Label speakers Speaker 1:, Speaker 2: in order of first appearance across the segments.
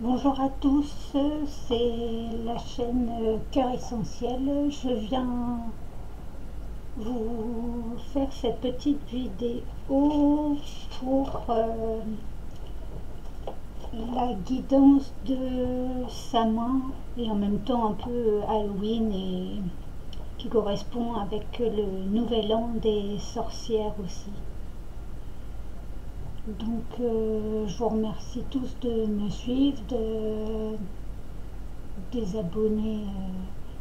Speaker 1: Bonjour à tous, c'est la chaîne Cœur Essentiel. Je viens vous faire cette petite vidéo pour la guidance de Samin et en même temps un peu Halloween et qui correspond avec le nouvel an des sorcières aussi. Donc je vous remercie tous de me suivre, des abonnés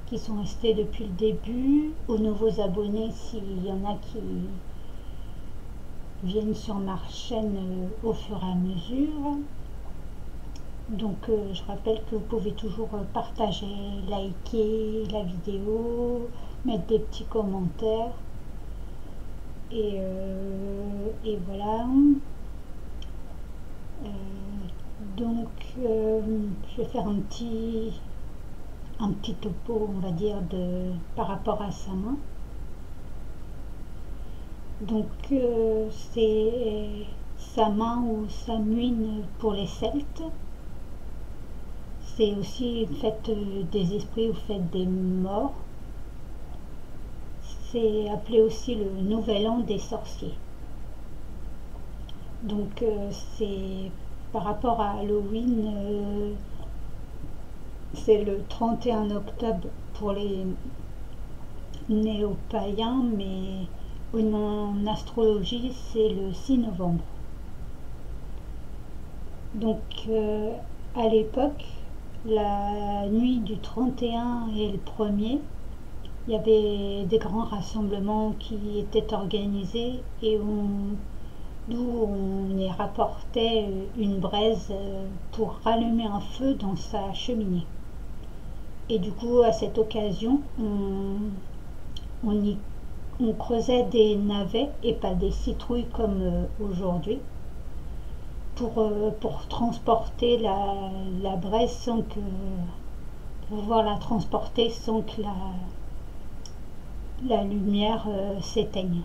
Speaker 1: qui sont restés depuis le début, aux nouveaux abonnés s'il y en a qui viennent sur ma chaîne au fur et à mesure. Donc je rappelle que vous pouvez toujours partager, liker la vidéo, mettre des petits commentaires. Et voilà. Euh, donc je vais faire un petit topo, on va dire, par rapport à sa main. Donc c'est Samin ou Samhain pour les Celtes. C'est aussi une fête des esprits ou fête des morts. C'est appelé aussi le nouvel an des sorciers. Donc c'est par rapport à Halloween, c'est le 31 octobre pour les néo-païens, mais en astrologie c'est le 6 novembre. Donc à l'époque, la nuit du 31 et le 1er, il y avait des grands rassemblements qui étaient organisés et d'où on y rapportait une braise pour rallumer un feu dans sa cheminée. Et du coup, à cette occasion, on creusait des navets et pas des citrouilles comme aujourd'hui pour transporter la braise sans que pour pouvoir la transporter sans que la lumière s'éteigne.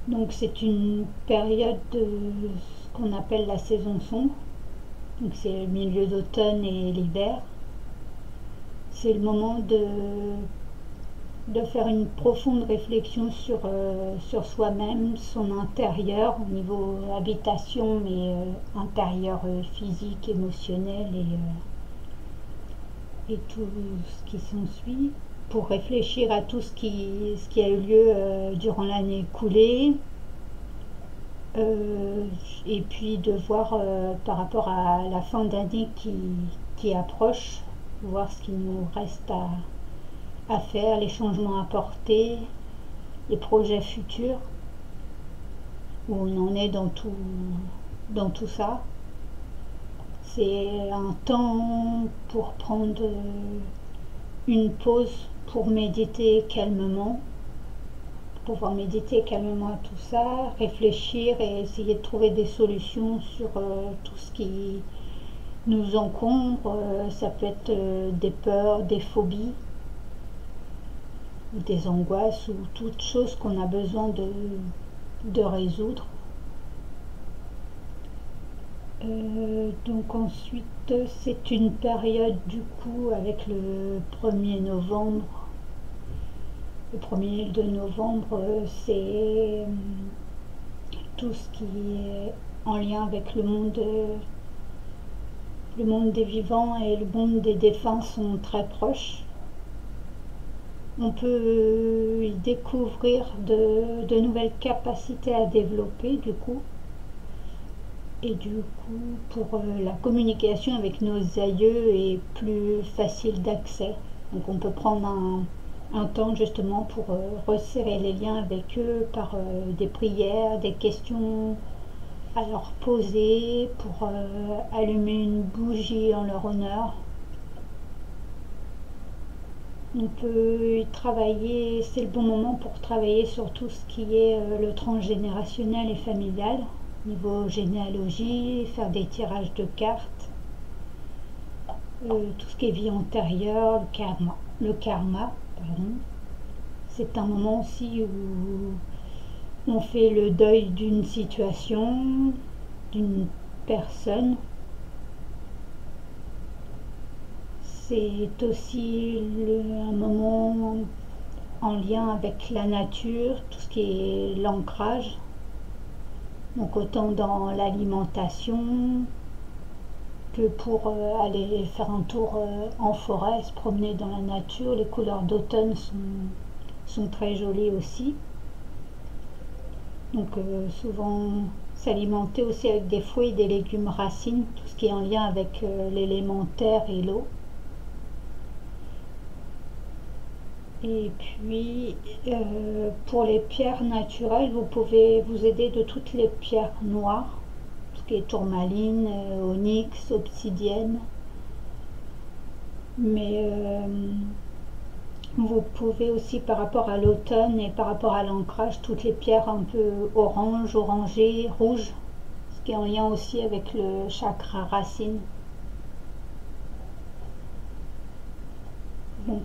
Speaker 1: Donc c'est une période de ce qu'on appelle la saison sombre. Donc c'est le milieu d'automne et l'hiver. C'est le moment de faire une profonde réflexion sur soi-même, son intérieur, au niveau habitation, mais intérieur physique, émotionnel et tout ce qui s'ensuit, pour réfléchir à tout ce qui a eu lieu durant l'année écoulée, et puis de voir par rapport à la fin d'année qui approche, voir ce qu'il nous reste à faire, les changements à apporter, les projets futurs, où on en est dans tout ça. C'est un temps pour prendre une pause pour méditer calmement, pour pouvoir méditer calmement à tout ça, réfléchir et essayer de trouver des solutions sur tout ce qui nous encombre. Ça peut être des peurs, des phobies, des angoisses ou toute chose qu'on a besoin de résoudre. Donc ensuite, c'est une période du coup avec le 1er novembre. Le 1er de novembre, c'est tout ce qui est en lien avec le monde des vivants et le monde des défunts sont très proches. On peut y découvrir de nouvelles capacités à développer du coup. Et du coup, pour la communication avec nos aïeux est plus facile d'accès. Donc on peut prendre un temps justement pour resserrer les liens avec eux par des prières, des questions à leur poser, pour allumer une bougie en leur honneur. On peut y travailler, c'est le bon moment pour travailler sur tout ce qui est le transgénérationnel et familial, niveau généalogie, faire des tirages de cartes, tout ce qui est vie antérieure, le karma, pardon. C'est un moment aussi où on fait le deuil d'une situation, d'une personne, C'est aussi un moment en lien avec la nature, tout ce qui est l'ancrage. Donc autant dans l'alimentation que pour aller faire un tour en forêt, se promener dans la nature. Les couleurs d'automne sont très jolies aussi. Donc souvent s'alimenter aussi avec des fruits et des légumes racines, tout ce qui est en lien avec l'élémentaire et l'eau. Et puis pour les pierres naturelles, vous pouvez vous aider de toutes les pierres noires, tout ce qui est tourmaline, onyx, obsidienne. Mais vous pouvez aussi, par rapport à l'automne et par rapport à l'ancrage, toutes les pierres un peu orange, orangées, rouges, ce qui est en lien aussi avec le chakra racine. Donc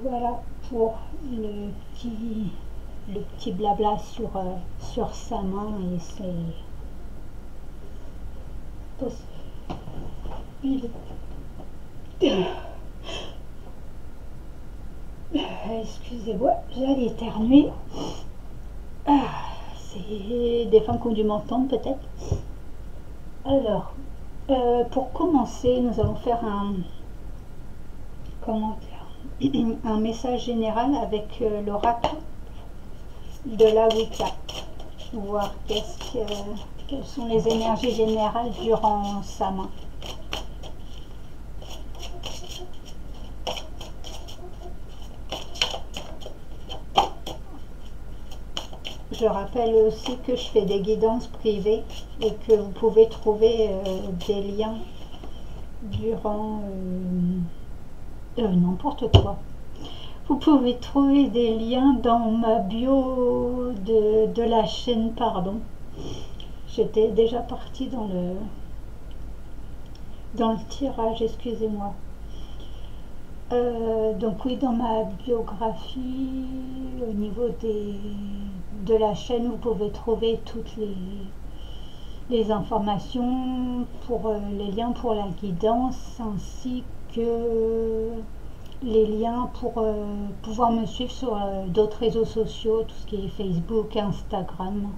Speaker 1: voilà pour le petit blabla sur sa main et c'est possible. Excusez-moi, j'allais éternuer. C'est des fins qui ont dû m'entendre peut-être. Alors, pour commencer, nous allons faire un message général avec l'oracle de la Wicca. Voir quelles sont les énergies générales durant sa main. Je rappelle aussi que je fais des guidances privées et que vous pouvez trouver des liens durant n'importe quoi. Vous pouvez trouver des liens dans ma bio de la chaîne, pardon. J'étais déjà partie dans le tirage, excusez-moi. Donc oui, dans ma biographie, au niveau de la chaîne, vous pouvez trouver toutes les informations pour les liens pour la guidance, ainsi que les liens pour pouvoir me suivre sur d'autres réseaux sociaux, tout ce qui est Facebook, Instagram.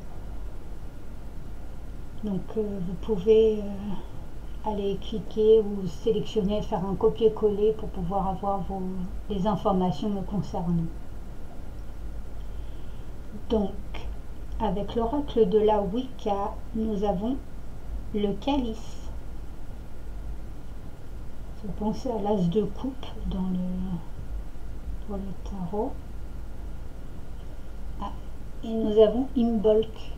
Speaker 1: Donc vous pouvez aller cliquer ou sélectionner, faire un copier-coller pour pouvoir avoir les informations me concernant. Donc, avec l'oracle de la Wicca, nous avons le calice. Vous pensez à l'as de coupe pour le tarot. Et nous avons Imbolc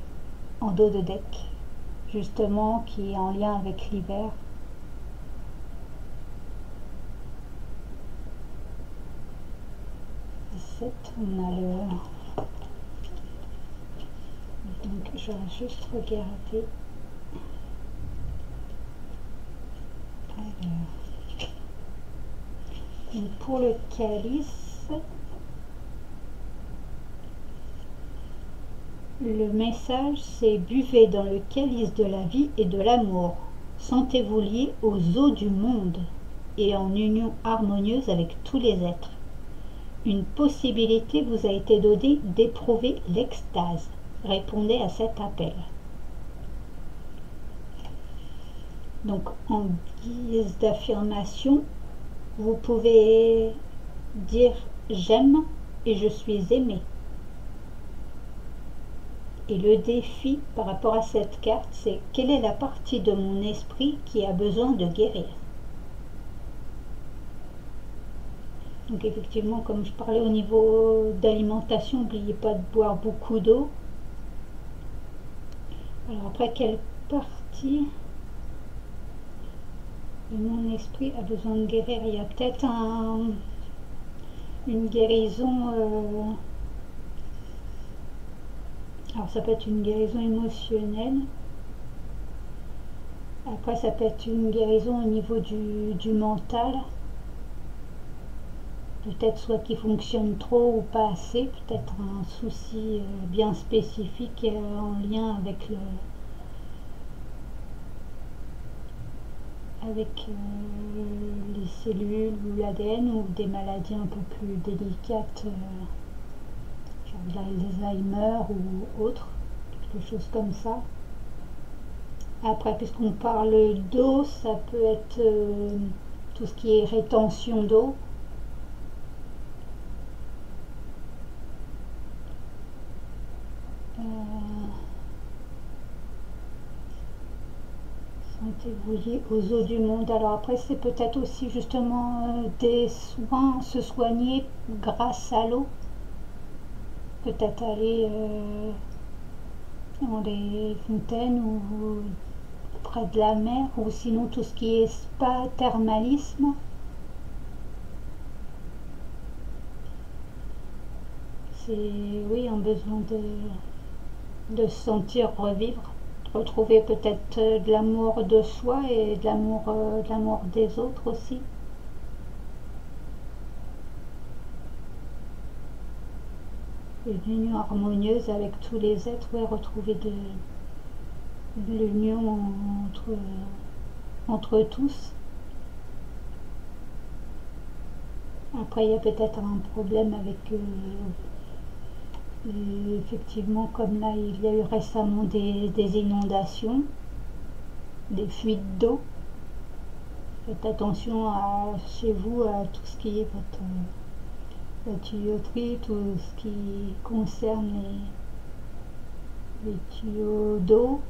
Speaker 1: en dos de deck, justement, qui est en lien avec l'hiver. On a le... Donc je vais juste regarder. Alors. Donc pour le calice, le message c'est: buvez dans le calice de la vie et de l'amour. Sentez-vous lié aux eaux du monde et en union harmonieuse avec tous les êtres. Une possibilité vous a été donnée d'éprouver l'extase. Répondez à cet appel. Donc en guise d'affirmation, vous pouvez dire: j'aime et je suis aimé. Et le défi par rapport à cette carte, c'est: quelle est la partie de mon esprit qui a besoin de guérir? Donc effectivement, comme je parlais au niveau d'alimentation, n'oubliez pas de boire beaucoup d'eau. Alors après, quelle partie de mon esprit a besoin de guérir? Il y a peut-être une guérison. Alors ça peut être une guérison émotionnelle. Après ça peut être une guérison au niveau du mental. Peut-être soit qui fonctionne trop ou pas assez, peut-être un souci bien spécifique en lien avec avec les cellules ou l'ADN ou des maladies un peu plus délicates, genre l'Alzheimer ou autre, quelque chose comme ça. Après, puisqu'on parle d'eau, ça peut être tout ce qui est rétention d'eau. Sentez-vous lié aux eaux du monde. Alors après, c'est peut-être aussi justement des soins, se soigner grâce à l'eau. Peut-être aller dans les fontaines ou près de la mer, ou sinon tout ce qui est spa, thermalisme. C'est, oui, un besoin de se sentir revivre, retrouver peut-être de l'amour de soi et de l'amour des autres aussi. Une union harmonieuse avec tous les êtres, ouais, retrouver de l'union entre tous. Après, il y a peut-être un problème avec effectivement, comme là, il y a eu récemment des inondations, des fuites d'eau. Faites attention chez vous à tout ce qui est la tuyauterie, tout ce qui concerne les tuyaux d'eau.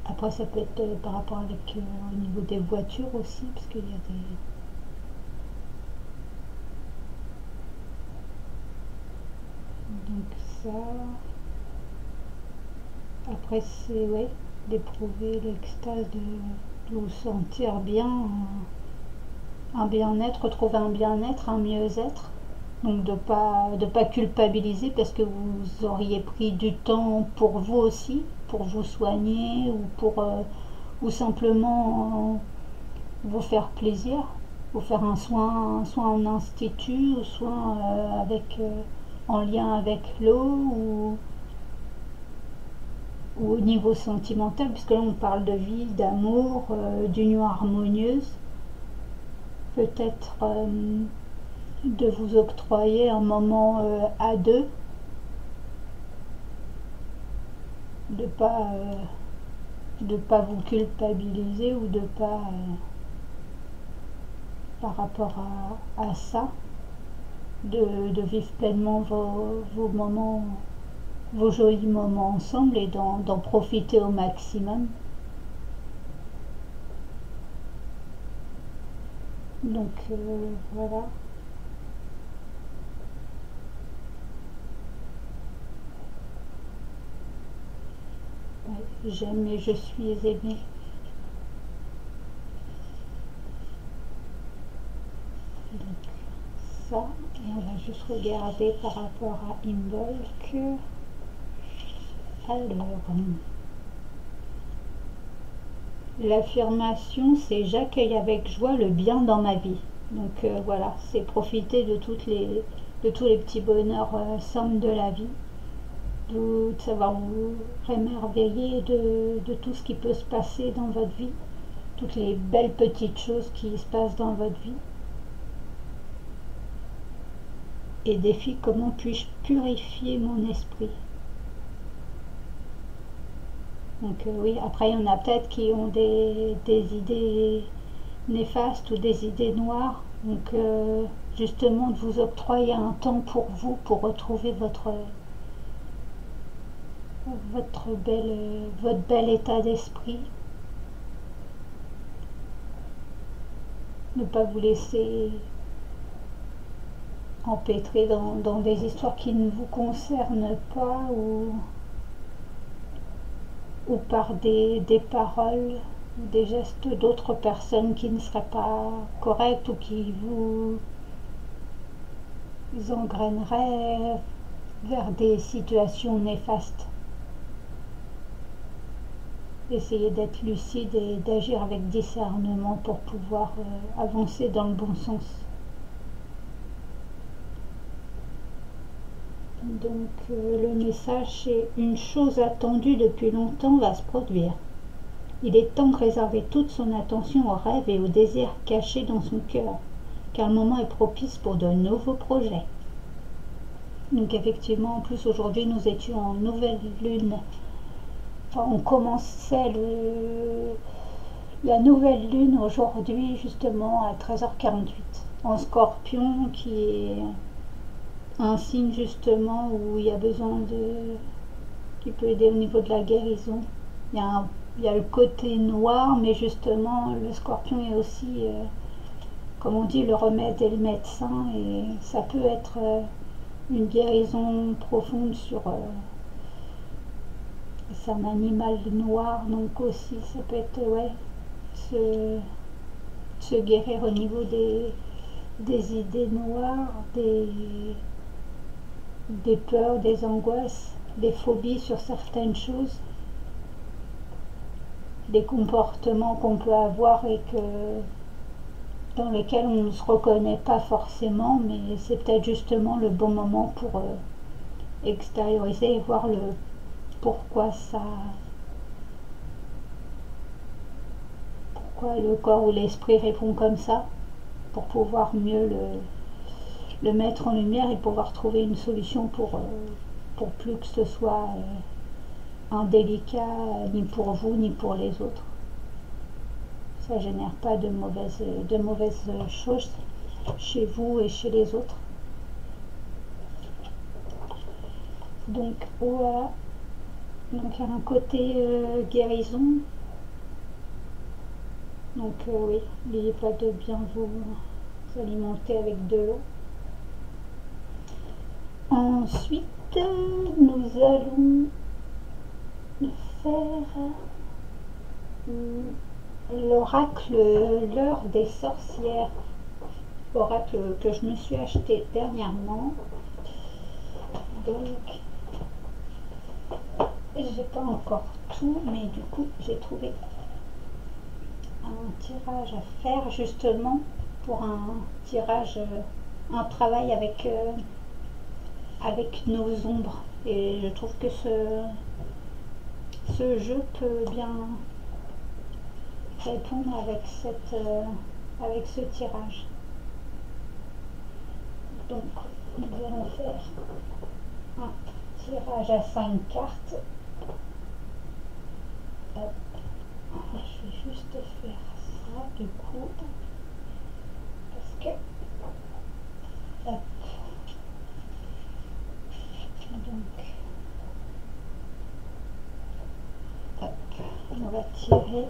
Speaker 1: Après, ça peut être par rapport avec au niveau des voitures aussi, parce qu'il y a des... Donc ça... Après, c'est, ouais, d'éprouver l'extase de vous sentir bien, un bien-être, retrouver un bien-être, un mieux-être. Donc de pas culpabiliser parce que vous auriez pris du temps pour vous aussi, pour vous soigner ou pour ou simplement vous faire plaisir, vous faire un soin, soit en institut ou soit avec en lien avec l'eau ou au niveau sentimental, puisque là on parle de vie, d'amour, d'union harmonieuse. Peut-être de vous octroyer un moment à deux, de pas vous culpabiliser ou de pas par rapport à ça, de vivre pleinement vos moments, vos jolis moments ensemble et d'en profiter au maximum. Donc voilà. Ouais, j'aime et je suis aimée. Donc ça, et on va juste regarder par rapport à Imbolc. Alors, l'affirmation, c'est j'accueille avec joie le bien dans ma vie. Donc voilà, c'est profiter de tous les petits bonheurs simples de la vie, de savoir vous rémerveiller de tout ce qui peut se passer dans votre vie, toutes les belles petites choses qui se passent dans votre vie. Et défi, comment puis-je purifier mon esprit. Donc oui, après il y en a peut-être qui ont des idées néfastes ou des idées noires. Donc justement de vous octroyer un temps pour vous, pour retrouver votre bel état d'esprit. Ne pas vous laisser empêtrer dans des histoires qui ne vous concernent pas ou par des paroles ou des gestes d'autres personnes qui ne seraient pas corrects ou qui vous engraineraient vers des situations néfastes. Essayez d'être lucide et d'agir avec discernement pour pouvoir avancer dans le bon sens. Donc le message c'est une chose attendue depuis longtemps va se produire. Il est temps de réserver toute son attention aux rêves et aux désirs cachés dans son cœur, car le moment est propice pour de nouveaux projets. Donc effectivement, en plus aujourd'hui nous étions en nouvelle lune. Enfin, on commençait la nouvelle lune aujourd'hui justement à 13h48 en Scorpion, qui est un signe justement où il y a besoin qui peut aider au niveau de la guérison. Il y a le côté noir, mais justement le Scorpion est aussi, comme on dit, le remède et le médecin, et ça peut être une guérison profonde sur c'est un animal noir, donc aussi ça peut être ouais, se guérir au niveau des idées noires, des peurs, des angoisses, des phobies sur certaines choses, des comportements qu'on peut avoir et dans lesquels on ne se reconnaît pas forcément, mais c'est peut-être justement le bon moment pour extérioriser et voir pourquoi pourquoi le corps ou l'esprit répond comme ça, pour pouvoir mieux le mettre en lumière et pouvoir trouver une solution pour plus que ce soit indélicat ni pour vous ni pour les autres. Ça génère pas de mauvaises choses chez vous et chez les autres. Donc voilà, donc il y a un côté guérison. Donc oui, n'oubliez pas de bien vous alimenter avec de l'eau. Ensuite, nous allons faire l'oracle l'heure des sorcières, oracle que je me suis acheté dernièrement. Donc j'ai pas encore tout, mais du coup j'ai trouvé un tirage à faire justement pour un tirage, un travail avec nos ombres, et je trouve que ce jeu peut bien répondre avec ce tirage. Donc nous allons faire un tirage à 5 cartes. Hop. Je vais juste faire ça du coup, parce que hop. Donc hop, on va tirer.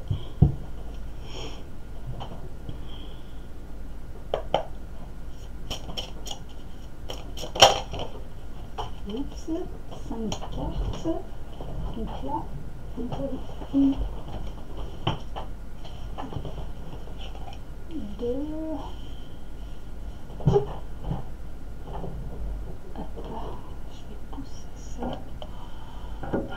Speaker 1: Oups, 5 cartes. Donc là, on peut 1, 2, hop, je vais pousser ça, hop,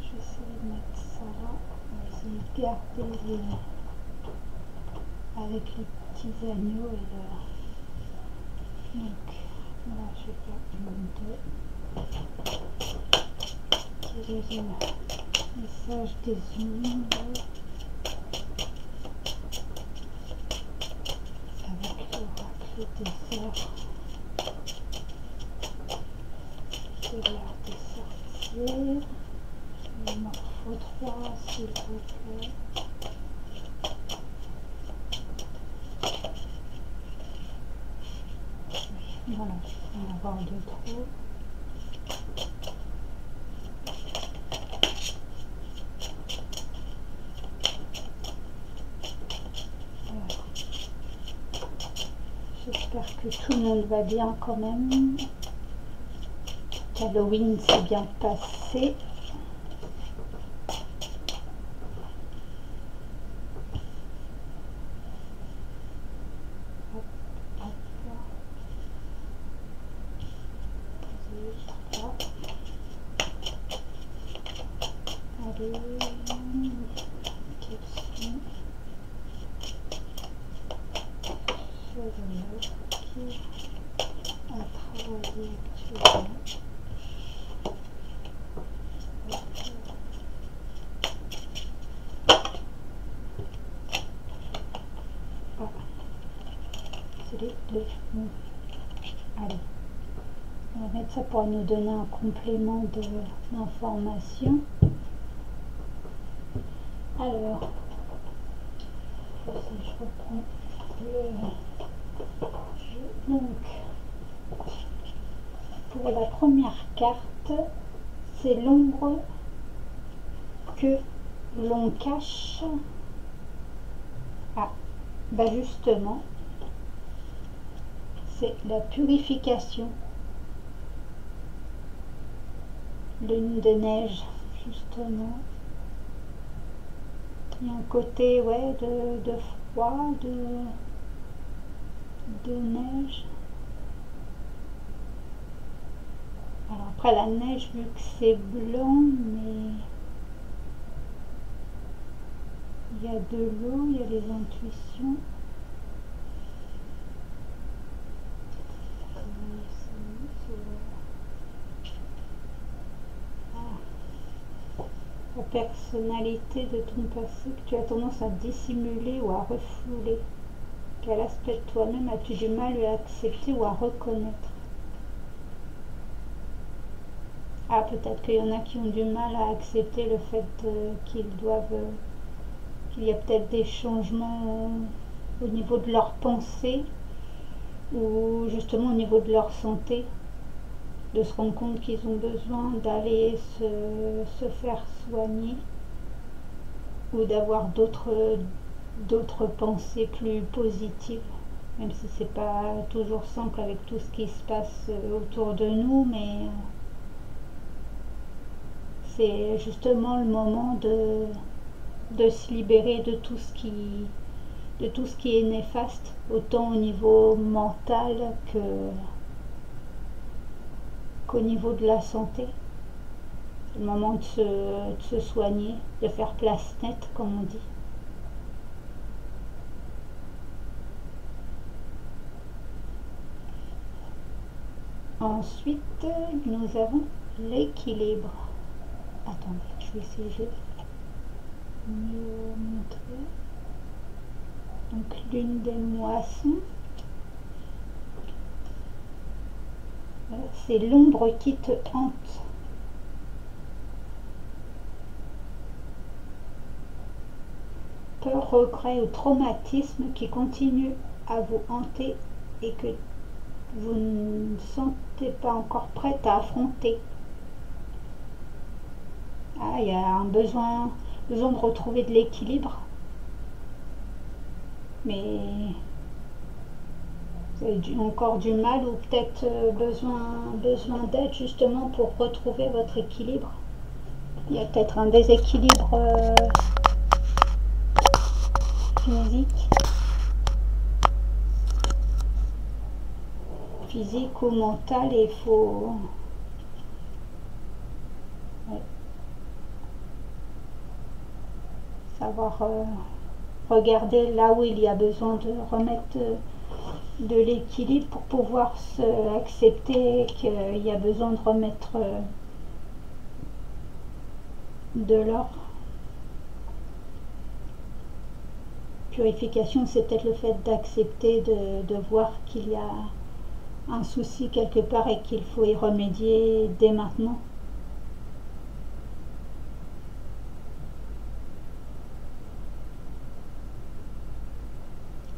Speaker 1: je vais essayer de mettre ça là, on va essayer de garder avec les petits agneaux et donc là je vais faire 1, 2, deuxième message des ombres avec l'oracle des heures, c'est l'heure des sorcières. Il m'en faut 3 s'il vous plaît. Voilà, on va avoir 2 trous. J'espère que tout le monde va bien quand même. Halloween s'est bien passé. Allez, quels sont ceux-là qui a travaillé actuellement? ça pourrait nous donner un complément d'information. Alors, si je reprends le jeu, donc pour la première carte, c'est l'ombre que l'on cache. Ah, bah justement, c'est la purification. Lune de neige, justement. Il y a un côté, ouais, de froid, de neige. Alors après la neige, vu que c'est blanc, mais il y a de l'eau, il y a les intuitions. La personnalité de ton passé que tu as tendance à dissimuler ou à refouler. Quel aspect de toi-même as-tu du mal à accepter ou à reconnaître? Ah, peut-être qu'il y en a qui ont du mal à accepter le fait qu'il y a peut-être des changements au niveau de leur pensée ou justement au niveau de leur santé, de se rendre compte qu'ils ont besoin d'aller se faire soigner ou d'avoir d'autres pensées plus positives, même si c'est pas toujours simple avec tout ce qui se passe autour de nous, mais c'est justement le moment de se libérer de tout ce qui est néfaste, autant au niveau mental qu'au niveau de la santé. C'est le moment de se soigner, de faire place nette, comme on dit. Ensuite, nous avons l'équilibre. Attendez, je vais essayer de mieux montrer. Donc, lune des moissons. C'est l'ombre qui te hante. Peur, regret ou traumatisme qui continue à vous hanter et que vous ne sentez pas encore prête à affronter. Ah, il y a un besoin de retrouver de l'équilibre. Mais vous avez encore du mal ou peut-être besoin d'aide justement pour retrouver votre équilibre. Il y a peut-être un déséquilibre physique ou mental et il faut savoir regarder là où il y a besoin de remettre de l'équilibre pour pouvoir accepter qu'il y a besoin de remettre de l'ordre. Purification, c'est peut-être le fait d'accepter de voir qu'il y a un souci quelque part et qu'il faut y remédier dès maintenant.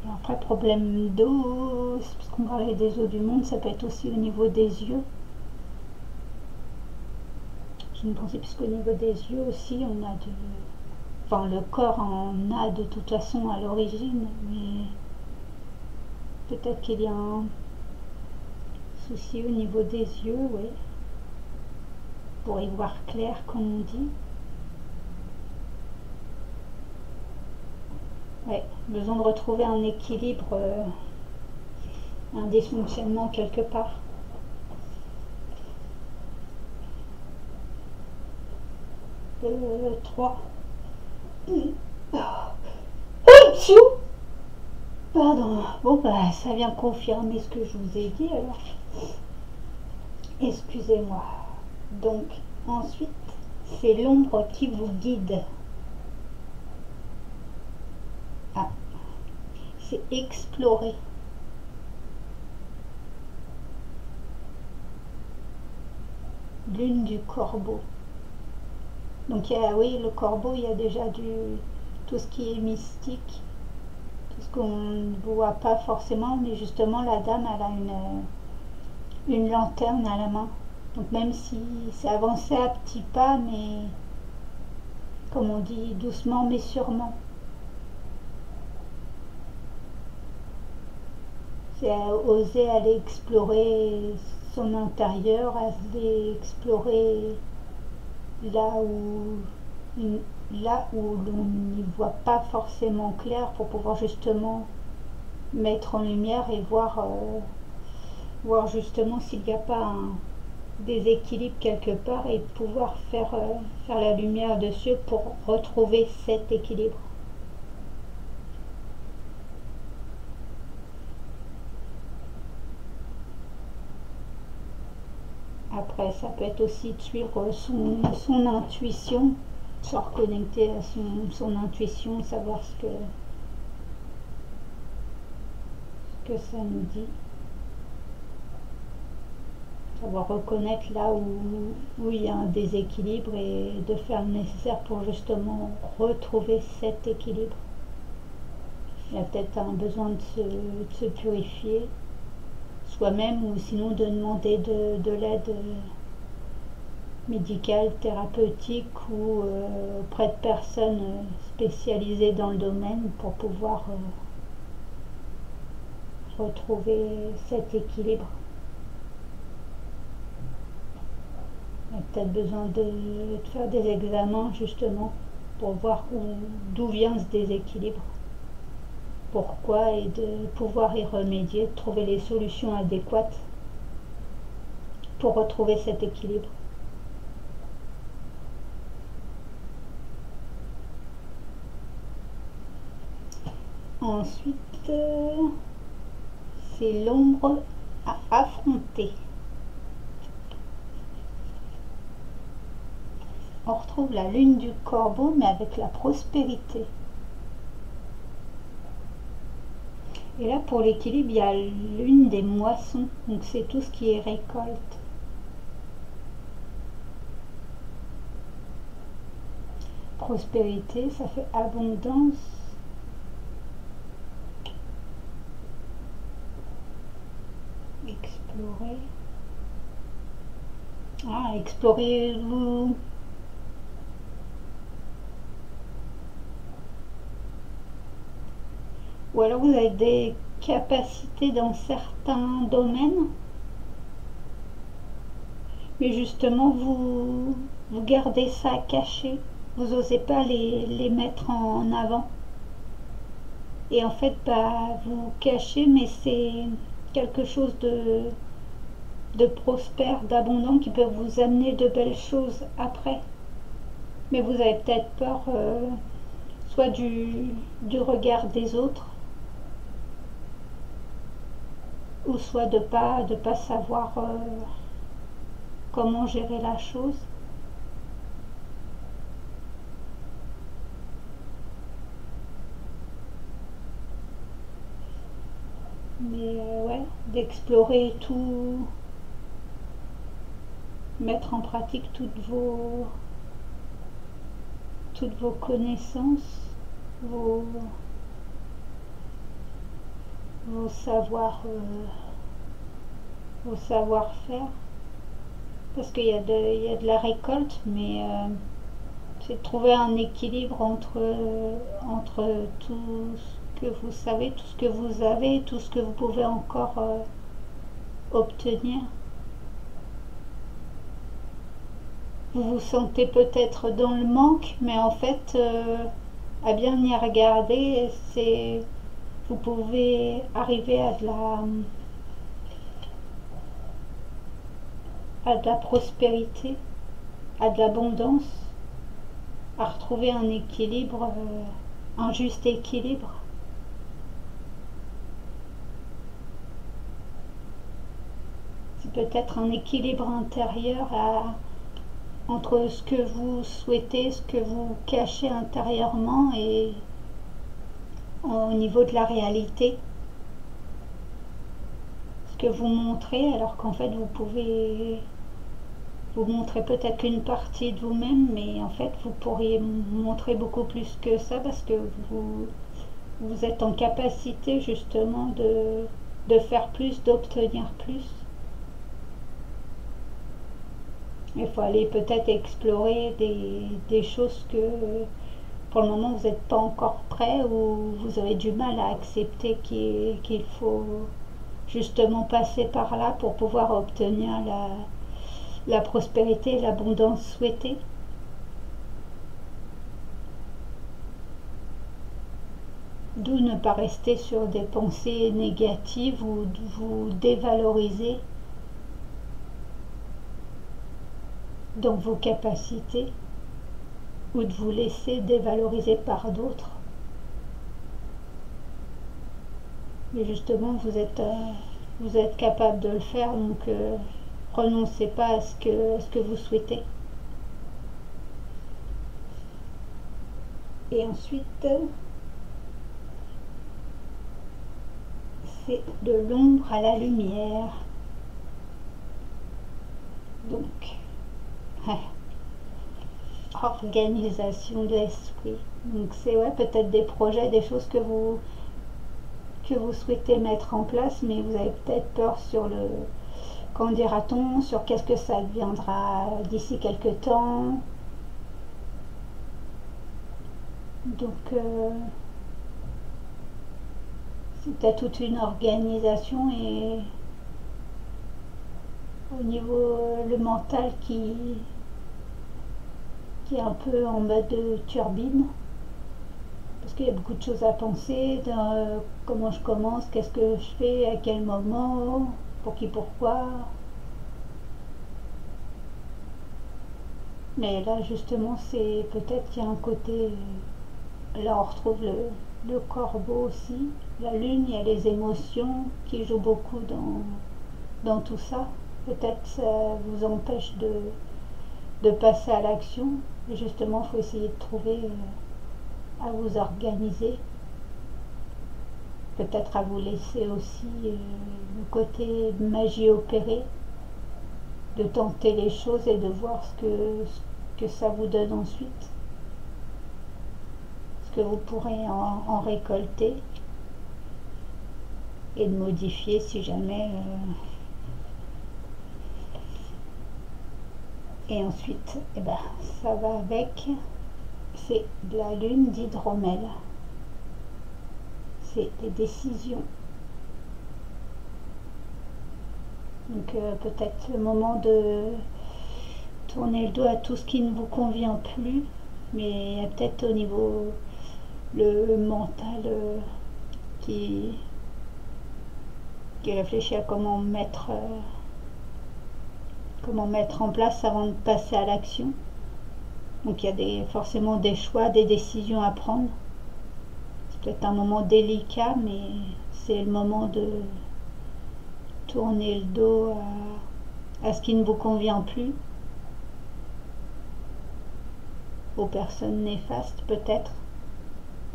Speaker 1: Et après, problème d'eau, parce qu'on parlait des eaux du monde, ça peut être aussi au niveau des yeux. Je ne pensais plus qu'au niveau des yeux aussi, on a enfin, le corps en a de toute façon à l'origine, mais peut-être qu'il y a un souci au niveau des yeux, oui, pour y voir clair, comme on dit. Ouais, besoin de retrouver un équilibre, un dysfonctionnement quelque part. Trois. Pardon. Bon, bah, ça vient confirmer ce que je vous ai dit, alors. Excusez-moi. Donc, ensuite, c'est l'ombre qui vous guide. Ah, c'est explorer. lune du corbeau. Donc oui, le corbeau, il y a déjà tout ce qui est mystique, tout ce qu'on ne voit pas forcément, mais justement la dame, elle a une lanterne à la main. Donc même si c'est avancé à petits pas, mais comme on dit, doucement mais sûrement. C'est oser aller explorer son intérieur, aller explorer là où, là où l'on n'y voit pas forcément clair pour pouvoir justement mettre en lumière et voir justement s'il n'y a pas un déséquilibre quelque part et pouvoir faire la lumière dessus pour retrouver cet équilibre. Après, ça peut être aussi de suivre son intuition, se reconnecter à son intuition, savoir ce que ça nous dit. Savoir reconnaître là où il y a un déséquilibre et de faire le nécessaire pour justement retrouver cet équilibre. Il y a peut-être un besoin de se purifier soi-même ou sinon de demander de l'aide médicale, thérapeutique ou auprès de personnes spécialisées dans le domaine pour pouvoir retrouver cet équilibre. Il y a peut-être besoin de faire des examens justement pour voir d'où vient ce déséquilibre, pourquoi, et de pouvoir y remédier, de trouver les solutions adéquates pour retrouver cet équilibre. Ensuite, c'est l'ombre à affronter. On retrouve la lune du corbeau, mais avec la prospérité. Et là, pour l'équilibre, il y a lune des moissons, donc c'est tout ce qui est récolte. Prospérité, ça fait abondance. Explorer. Ah, explorer ou alors vous avez des capacités dans certains domaines, mais justement vous gardez ça caché, vous n'osez pas les mettre en avant. Et en fait, vous cachez, mais c'est quelque chose de prospère, d'abondant, qui peut vous amener de belles choses après. Mais vous avez peut-être peur soit du regard des autres, ou soit de pas savoir comment gérer la chose. Mais ouais, d'explorer tout, mettre en pratique toutes vos connaissances, vos savoirs, vos savoir-faire, parce qu'il y a de la récolte, mais c'est de trouver un équilibre entre tout ce que vous savez, tout ce que vous avez, tout ce que vous pouvez encore obtenir. Vous vous sentez peut-être dans le manque, mais en fait, à bien y regarder, vous pouvez arriver à de la prospérité, à de l'abondance, à retrouver un équilibre, un juste équilibre. C'est peut-être un équilibre intérieur entre ce que vous souhaitez, ce que vous cachez intérieurement et au niveau de la réalité, ce que vous montrez, alors qu'en fait vous pouvez vous montrez peut-être qu'une partie de vous-même, mais en fait vous pourriez montrer beaucoup plus que ça parce que vous êtes en capacité justement de faire plus, d'obtenir plus. Il faut aller peut-être explorer des choses que pour le moment vous n'êtes pas encore prêt ou vous avez du mal à accepter qu'il faut justement passer par là pour pouvoir obtenir la prospérité et l'abondance souhaitée. D'où ne pas rester sur des pensées négatives ou vous dévaloriser dans vos capacités ou de vous laisser dévaloriser par d'autres. Mais justement, vous êtes capable de le faire, donc renoncez pas à ce que vous souhaitez. Et ensuite, c'est de l'ombre à la lumière. Donc, organisation de l'esprit. Donc c'est peut-être des projets, des choses que vous souhaitez mettre en place, mais vous avez peut-être peur sur le, qu'en dira-t-on, sur qu'est-ce que ça deviendra d'ici quelques temps. Donc c'est peut-être toute une organisation et au niveau le mental qui est un peu en mode turbine parce qu'il y a beaucoup de choses à penser dans, comment je commence, qu'est-ce que je fais, à quel moment, pour qui, pourquoi. Mais là justement c'est peut-être qu'il y a un côté, là on retrouve le corbeau aussi, la lune, il y a les émotions qui jouent beaucoup dans tout ça. Peut-être ça vous empêche de passer à l'action. Et justement, il faut essayer de trouver à vous organiser. Peut-être à vous laisser aussi le côté magie opérer, de tenter les choses et de voir ce que ça vous donne ensuite. Ce que vous pourrez en récolter et de modifier si jamais. Et ensuite, ça va avec, c'est de la lune d'hydromel. C'est des décisions. Donc peut-être le moment de tourner le dos à tout ce qui ne vous convient plus, mais peut-être au niveau le mental qui réfléchit à comment mettre en place avant de passer à l'action. Donc il y a forcément des choix, des décisions à prendre. C'est peut-être un moment délicat, mais c'est le moment de tourner le dos à ce qui ne vous convient plus, aux personnes néfastes peut-être,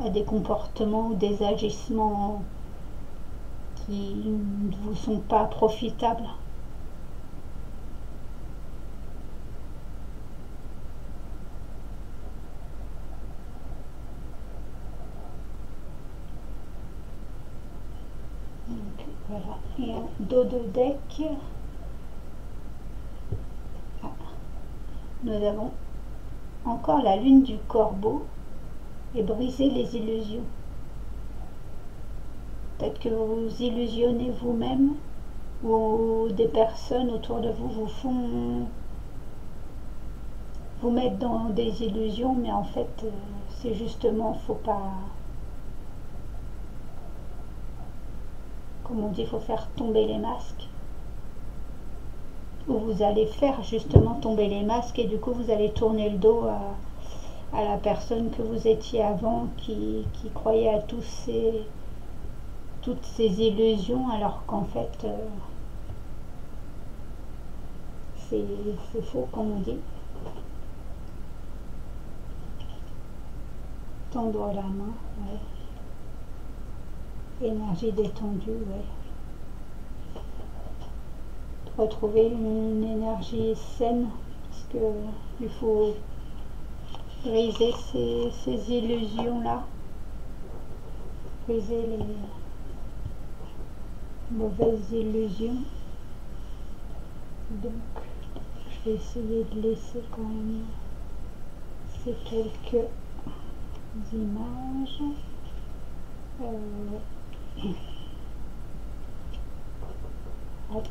Speaker 1: à des comportements ou des agissements qui ne vous sont pas profitables. Donc, voilà. Et en dos de deck, nous avons encore la lune du corbeau et briser les illusions. Peut-être que vous vous illusionnez vous-même ou des personnes autour de vous vous mettent dans des illusions, mais en fait c'est justement, faut pas, comme on dit, faut faire tomber les masques. Ou vous allez faire justement tomber les masques et du coup vous allez tourner le dos à la personne que vous étiez avant qui croyait à toutes ces illusions alors qu'en fait c'est faux comme on dit. Tendre la main, énergie détendue, retrouver une énergie saine qu'il faut briser ces illusions-là, briser les mauvaises illusions. Donc, je vais essayer de laisser quand même ces quelques images. Hop.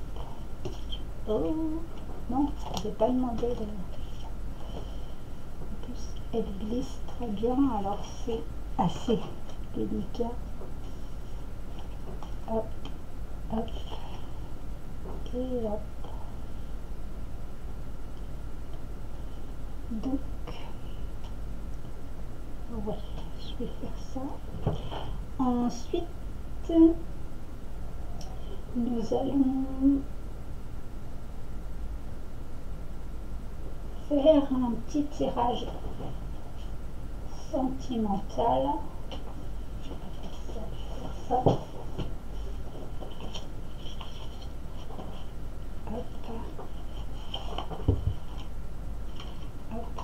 Speaker 1: Oh non, je n'ai pas demandé de... En plus, elle glisse très bien, alors c'est assez délicat. Hop, hop, et hop. Donc, ouais, je vais faire ça. Ensuite, nous allons faire un petit tirage sentimental. Je vais faire ça. Hop. Hop.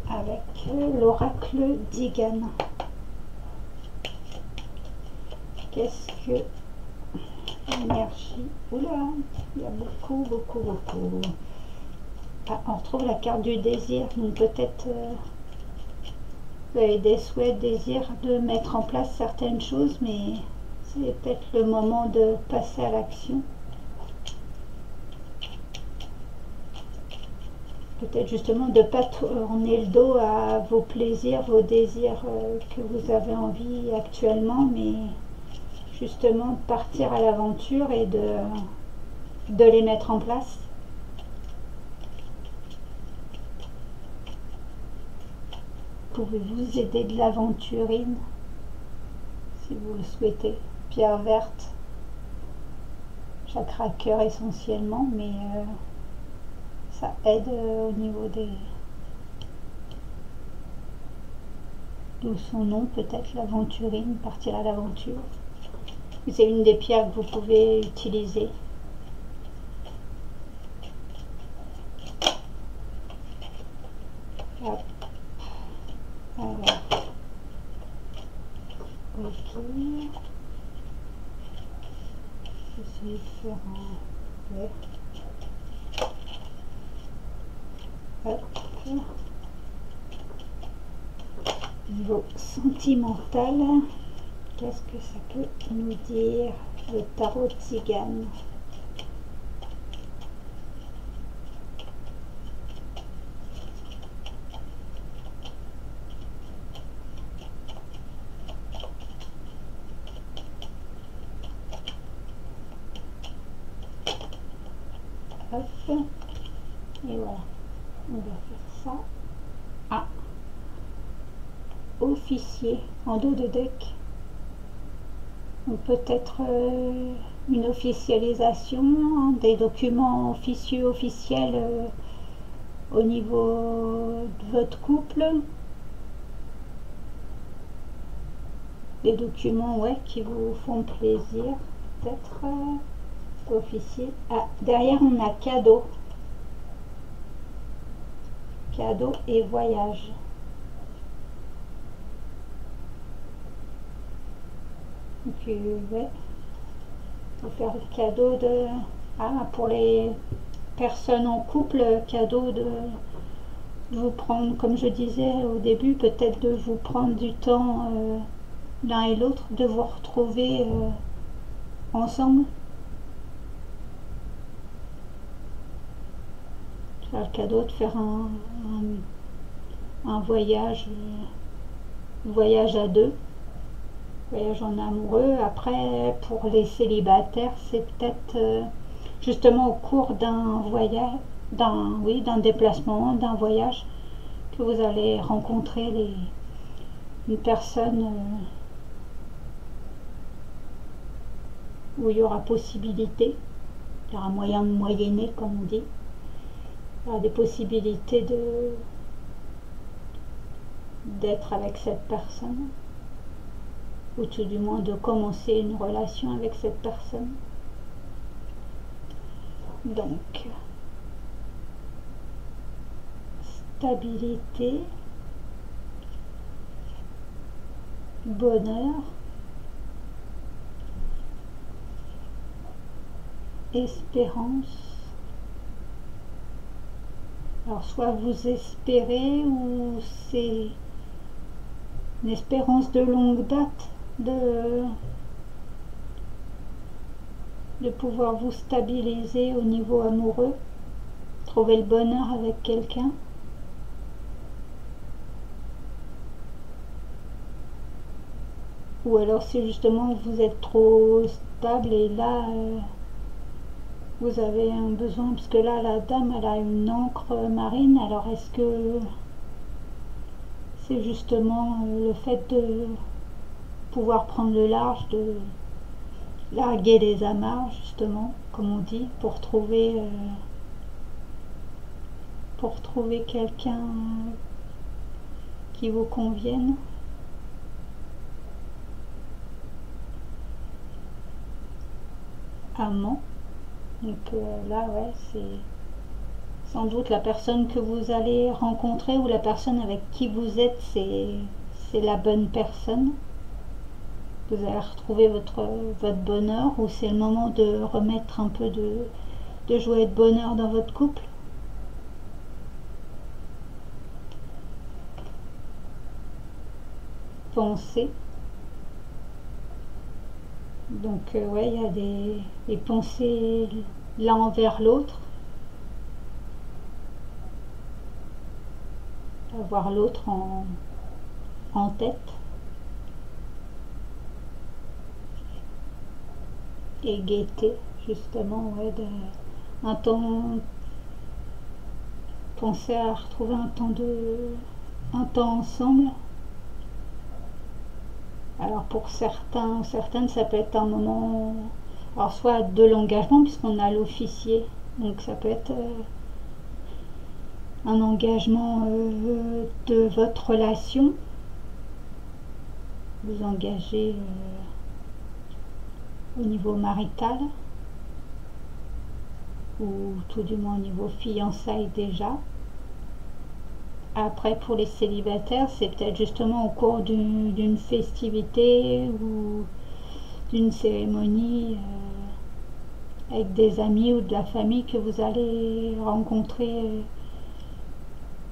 Speaker 1: Avec l'oracle d'Igan. Qu'est-ce que l'énergie? Oula, il y a beaucoup. Ah, on retrouve la carte du désir, donc peut-être vous avez des souhaits, désirs de mettre en place certaines choses, mais c'est peut-être le moment de passer à l'action. Peut-être justement de ne pas tourner le dos à vos plaisirs, vos désirs que vous avez envie actuellement, mais justement de partir à l'aventure et de les mettre en place. Pouvez-vous aider de l'aventurine si vous le souhaitez. Pierre verte, chakra cœur essentiellement, mais ça aide au niveau des... D'où son nom, peut-être l'aventurine, partir à l'aventure. C'est une des pierres que vous pouvez utiliser. Hop. Alors, ok. J'essaie de faire un vert. Hop. Niveau sentimental, qu'est-ce que ça peut nous dire le tarot Tzigane? Hop, et voilà, on va faire ça. Ah, officier en dos de deck. Donc peut-être une officialisation, hein, des documents officiels au niveau de votre couple. Des documents, ouais, qui vous font plaisir. Peut-être officier. Ah, derrière on a cadeau. Cadeau et voyage. Donc, ouais, faut faire le cadeau de... Ah, pour les personnes en couple, cadeau de vous prendre, comme je disais au début, peut-être de vous prendre du temps l'un et l'autre, de vous retrouver ensemble. Faire le cadeau de faire un voyage, à deux. Voyage en amoureux. Après, pour les célibataires, c'est peut-être justement au cours d'un voyage, d'un déplacement, d'un voyage, que vous allez rencontrer une personne où il y aura possibilité, il y aura moyen de moyenner, comme on dit. Il y aura des possibilités d'être avec cette personne, ou tout du moins de commencer une relation avec cette personne. Donc, stabilité, bonheur, espérance. Alors soit vous espérez ou c'est une espérance de longue date de pouvoir vous stabiliser au niveau amoureux, trouver le bonheur avec quelqu'un. Ou alors c'est justement que vous êtes trop stable et là vous avez un besoin, parce que là la dame elle a une encre marine, alors est-ce que c'est justement le fait de pouvoir prendre le large, de larguer les amarres justement, comme on dit, pour trouver quelqu'un qui vous convienne. Amant. Donc là, ouais, c'est sans doute la personne que vous allez rencontrer ou la personne avec qui vous êtes, c'est la bonne personne. Vous allez retrouver votre bonheur, ou c'est le moment de remettre un peu de joie et de bonheur dans votre couple. Pensez. Donc ouais, il y a des pensées l'un envers l'autre. Avoir l'autre en tête. Et gaieté, justement, ouais, un temps, penser à retrouver un temps ensemble. Alors pour certaines, ça peut être un moment, alors soit de l'engagement, puisqu'on a l'officier, donc ça peut être un engagement de votre relation, vous engagez au niveau marital, ou tout du moins au niveau fiançailles déjà. Après, pour les célibataires, c'est peut-être justement au cours d'une festivité ou d'une cérémonie avec des amis ou de la famille que vous allez rencontrer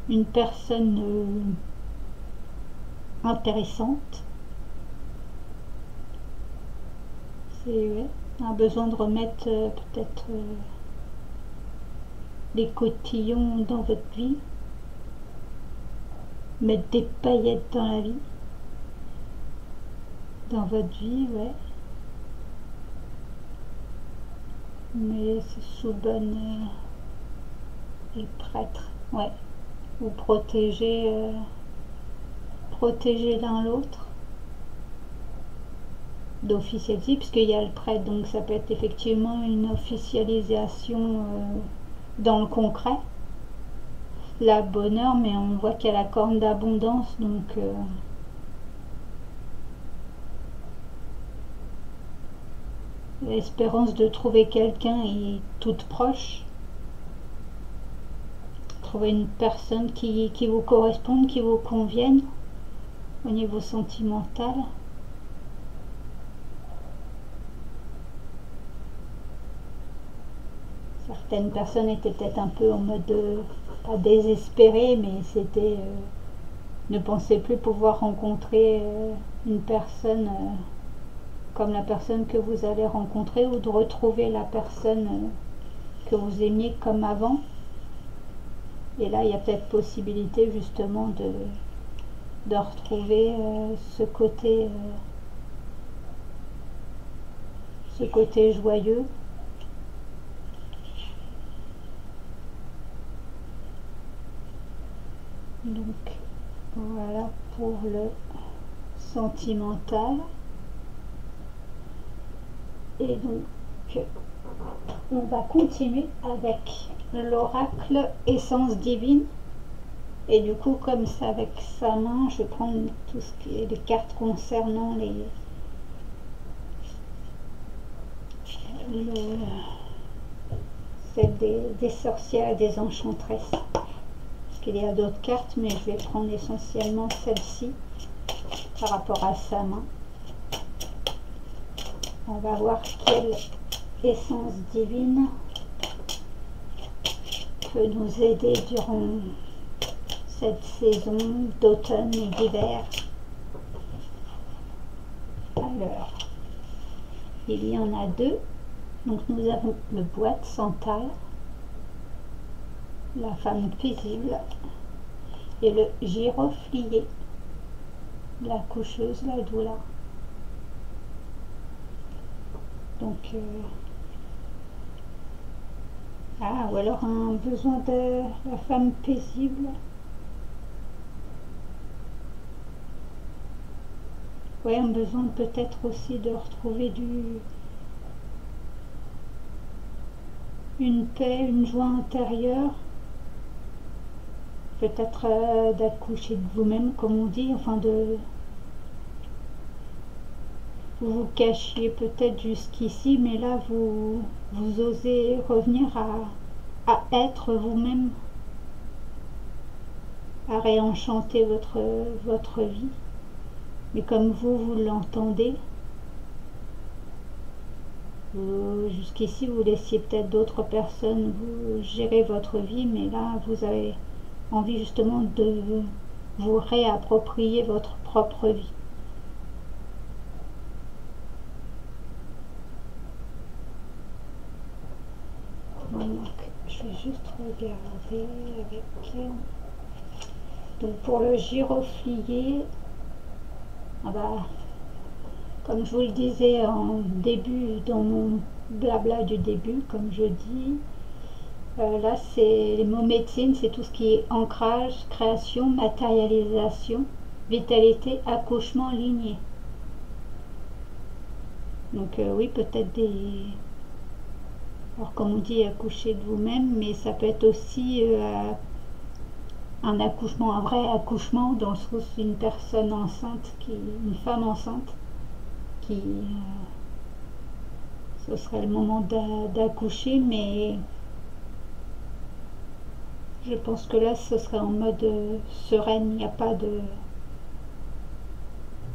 Speaker 1: une personne intéressante. C'est un besoin de remettre peut-être les cotillons dans votre vie, mettre des paillettes dans la vie, dans votre vie, ouais. Mais c'est sous bonne et prêtre, ouais. Vous protégez l'un l'autre d'officialité, puisqu'il y a le prêtre, donc ça peut être effectivement une officialisation dans le concret. La bonheur, mais on voit qu'il y a la corne d'abondance, donc l'espérance de trouver quelqu'un est toute proche. Trouver une personne qui vous corresponde, qui vous convienne au niveau sentimental. Certaines personnes étaient peut-être un peu en mode pas désespéré, mais c'était ne pensez plus pouvoir rencontrer une personne comme la personne que vous allez rencontrer, ou de retrouver la personne que vous aimiez comme avant. Et là, il y a peut-être possibilité justement de retrouver ce côté joyeux. Donc voilà pour le sentimental. Et donc on va continuer avec l'oracle essence divine. Et du coup, comme ça, avec sa main, je vais prendre tout ce qui est les cartes concernant celles des sorcières et des enchantresses. qu'il y a d'autres cartes, mais je vais prendre essentiellement celle-ci par rapport à sa main. On va voir quelle essence divine peut nous aider durant cette saison d'automne et d'hiver. Alors, il y en a deux. Donc nous avons le boîte Santal, la femme paisible, et le giroflier, la coucheuse, la doula. Donc, ou alors un besoin de la femme paisible. Ouais, un besoin peut-être aussi de retrouver une paix, une joie intérieure. Peut-être d'accoucher de vous-même, comme on dit, enfin de vous vous cachiez peut-être jusqu'ici, mais là vous osez revenir à être vous-même, à réenchanter votre vie, mais comme vous l'entendez. Jusqu'ici vous laissiez peut-être d'autres personnes vous gérer votre vie, mais là vous avez envie justement de vous réapproprier votre propre vie. Donc, je vais juste regarder avec... Donc pour le giroflier, comme je vous le disais en début, dans mon blabla du début, comme je dis, là c'est les mots médecine, c'est tout ce qui est ancrage, création, matérialisation, vitalité, accouchement, lignée. Donc oui, peut-être alors comme on dit, accoucher de vous-même, mais ça peut être aussi un accouchement, un vrai accouchement, dans le sens une personne enceinte, une femme enceinte, qui ce serait le moment d'accoucher, mais je pense que là ce serait en mode sereine, il n'y a pas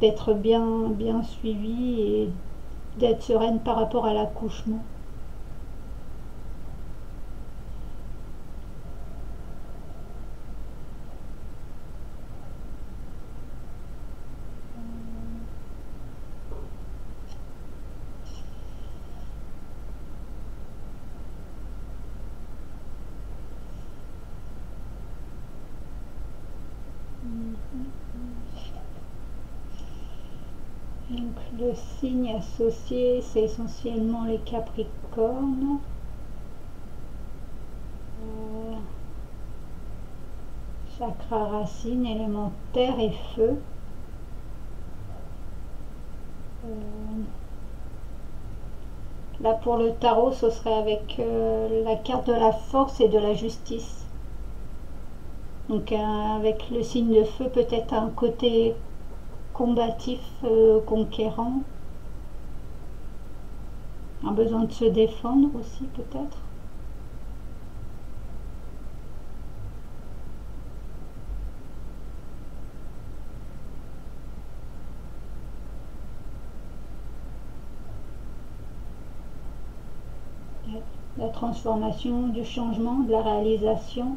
Speaker 1: d'être bien suivi et d'être sereine par rapport à l'accouchement. Donc le signe associé, c'est essentiellement les Capricornes. Chakra racine, élément terre et feu. Là pour le tarot, ce serait avec la carte de la force et de la justice. Donc avec le signe de feu, peut-être un côté combatif, conquérant. Un besoin de se défendre aussi peut-être. La transformation, du changement, de la réalisation,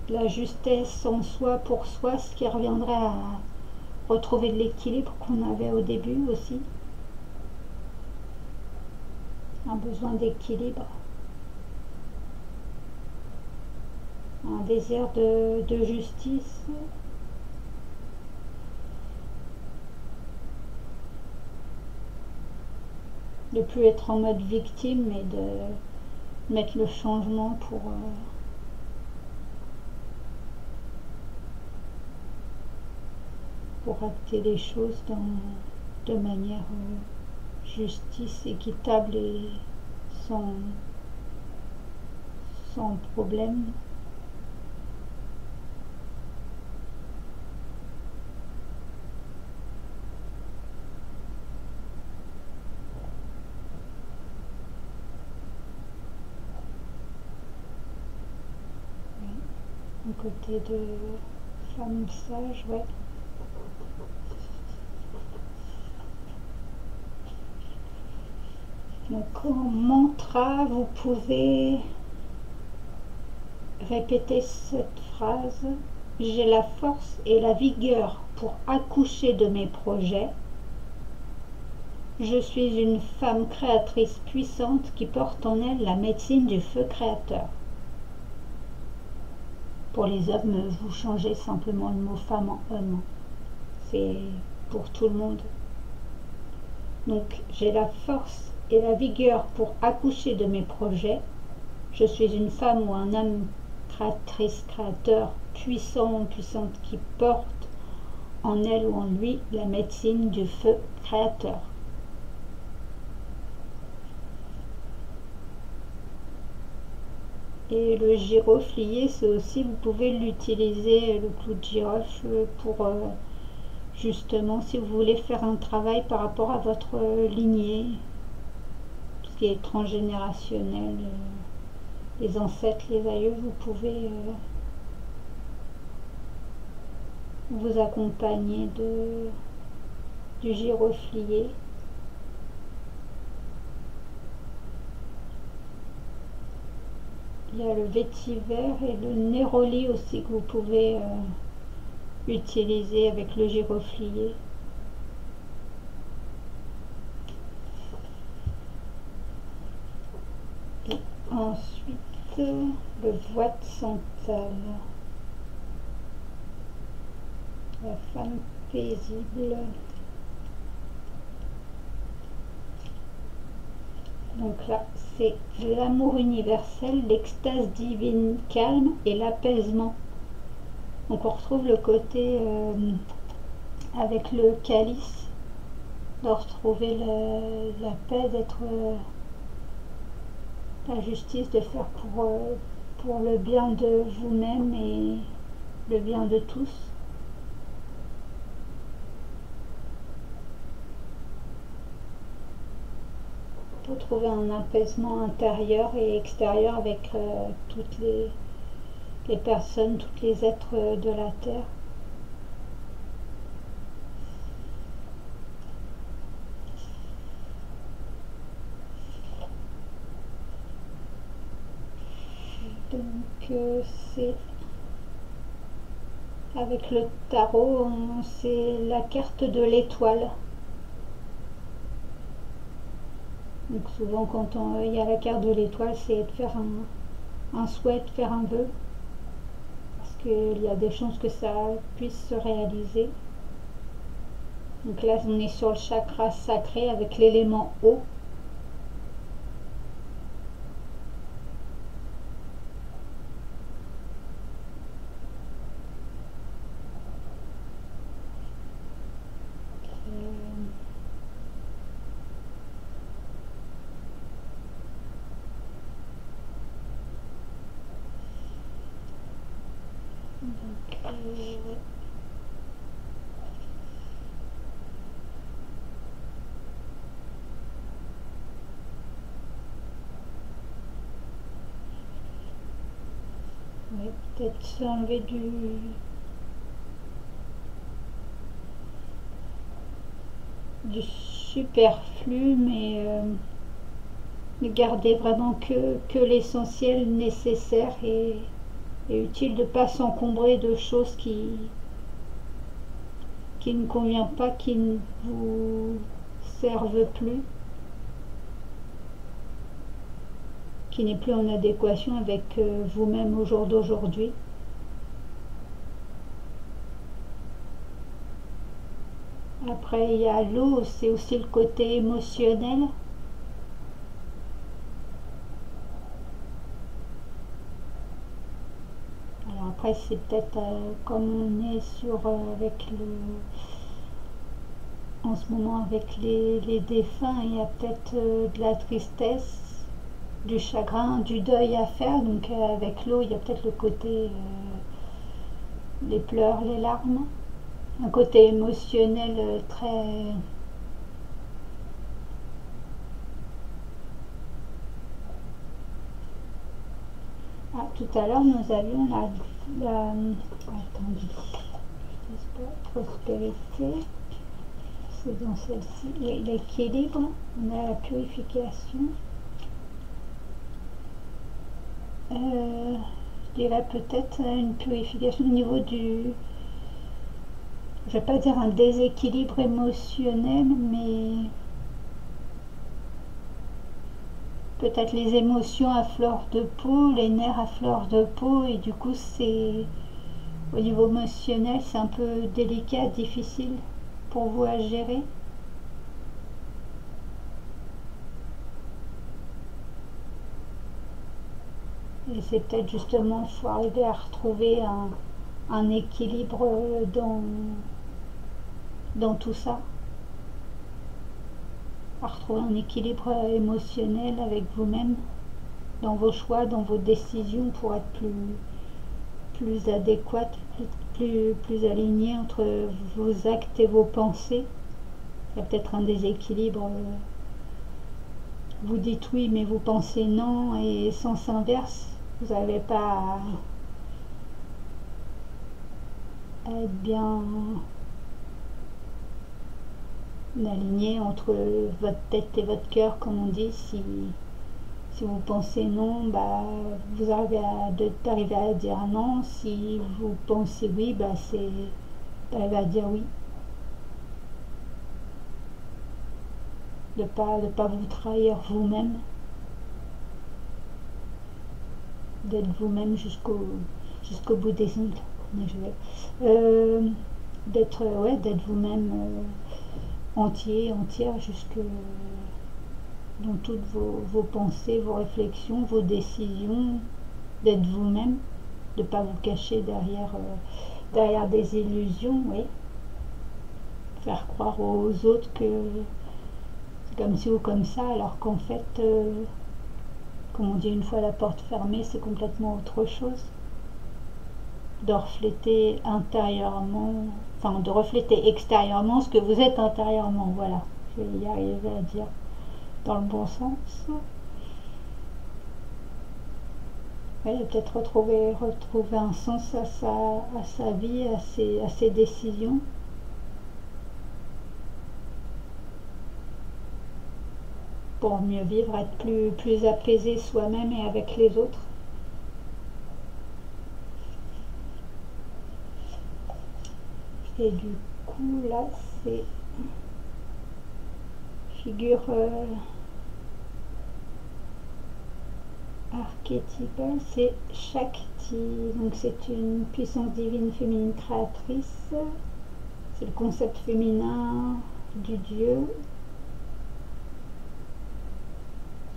Speaker 1: de la justesse en soi pour soi, ce qui reviendrait à retrouver de l'équilibre qu'on avait au début aussi. Un besoin d'équilibre, un désir de justice. De plus être en mode victime, mais de mettre le changement pour acter les choses de manière justice, équitable et sans problème. un côté de femme sage, ouais. Donc en mantra, vous pouvez répéter cette phrase. J'ai la force et la vigueur pour accoucher de mes projets. Je suis une femme créatrice puissante qui porte en elle la médecine du feu créateur. Pour les hommes, vous changez simplement le mot femme en homme. C'est pour tout le monde. Donc, j'ai la force et la vigueur pour accoucher de mes projets. Je suis une femme ou un homme créatrice, créateur, puissant, puissante qui porte en elle ou en lui la médecine du feu créateur. Et le giroflier, c'est aussi, vous pouvez l'utiliser, le clou de girofle, pour justement, si vous voulez faire un travail par rapport à votre lignée, tout ce qui est transgénérationnel, les ancêtres, les aïeux, vous pouvez vous accompagner du giroflier. Il y a le vétiver et le néroli aussi que vous pouvez utiliser avec le giroflier. Et ensuite, le voile santal. La femme paisible. Donc là, c'est l'amour universel, l'extase divine calme et l'apaisement. Donc on retrouve le côté avec le calice, de retrouver la paix, d'être la justice, de faire pour le bien de vous-même et le bien de tous. Pour trouver un apaisement intérieur et extérieur avec toutes les personnes, tous les êtres de la Terre. Donc c'est avec le tarot, c'est la carte de l'étoile. Donc souvent quand il y a la carte de l'étoile, c'est de faire un souhait, de faire un vœu, parce qu'il y a des chances que ça puisse se réaliser. Donc là on est sur le chakra sacré avec l'élément eau. Peut-être s'enlever du superflu, mais garder vraiment que l'essentiel nécessaire et utile, de ne pas s'encombrer de choses qui ne conviennent pas, qui ne vous servent plus, qui n'est plus en adéquation avec vous-même au jour d'aujourd'hui. Après, il y a l'eau, c'est aussi le côté émotionnel. Alors après, c'est peut-être comme on est sur avec en ce moment avec les défunts, il y a peut-être de la tristesse, du chagrin, du deuil à faire. Donc avec l'eau, il y a peut-être le côté les pleurs, les larmes, un côté émotionnel très... Ah, tout à l'heure, nous avions la Attendez, je dis pas, prospérité, c'est dans celle-ci. Oui, l'équilibre, on a la purification. Je dirais peut-être une purification au niveau du, je vais pas dire un déséquilibre émotionnel, mais peut-être les émotions à fleur de peau, les nerfs à fleur de peau, et du coup c'est au niveau émotionnel c'est un peu délicat, difficile pour vous à gérer. Et c'est peut-être justement il faut arriver à retrouver un équilibre dans tout ça, à retrouver un équilibre émotionnel avec vous-même, dans vos choix, dans vos décisions pour être plus adéquate, plus alignée entre vos actes et vos pensées. Il y a peut-être un déséquilibre. Vous dites oui, mais vous pensez non, et sens inverse. Vous n'avez pas à être bien aligné entre votre tête et votre cœur, comme on dit. Si vous pensez non, bah, vous arrivez à dire non. Si vous pensez oui, bah, c'est d'arriver à dire oui. De pas vous trahir vous-même. D'être vous-même jusqu'au bout des ongles. D'être vous-même entière jusque dans toutes vos pensées, vos réflexions, vos décisions, d'être vous-même, de ne pas vous cacher derrière des illusions, oui. Faire croire aux autres que c'est comme ci ou comme ça, alors qu'en fait, comme on dit, une fois la porte fermée, c'est complètement autre chose. De refléter intérieurement, enfin de refléter extérieurement ce que vous êtes intérieurement, voilà. Je vais y arriver à dire dans le bon sens. Ouais, peut-être retrouver un sens à sa vie, à ses décisions. Pour mieux vivre, être plus apaisé soi-même et avec les autres. Et du coup, là, c'est figure archétypale, c'est Shakti. Donc c'est une puissance divine féminine créatrice. C'est le concept féminin du dieu.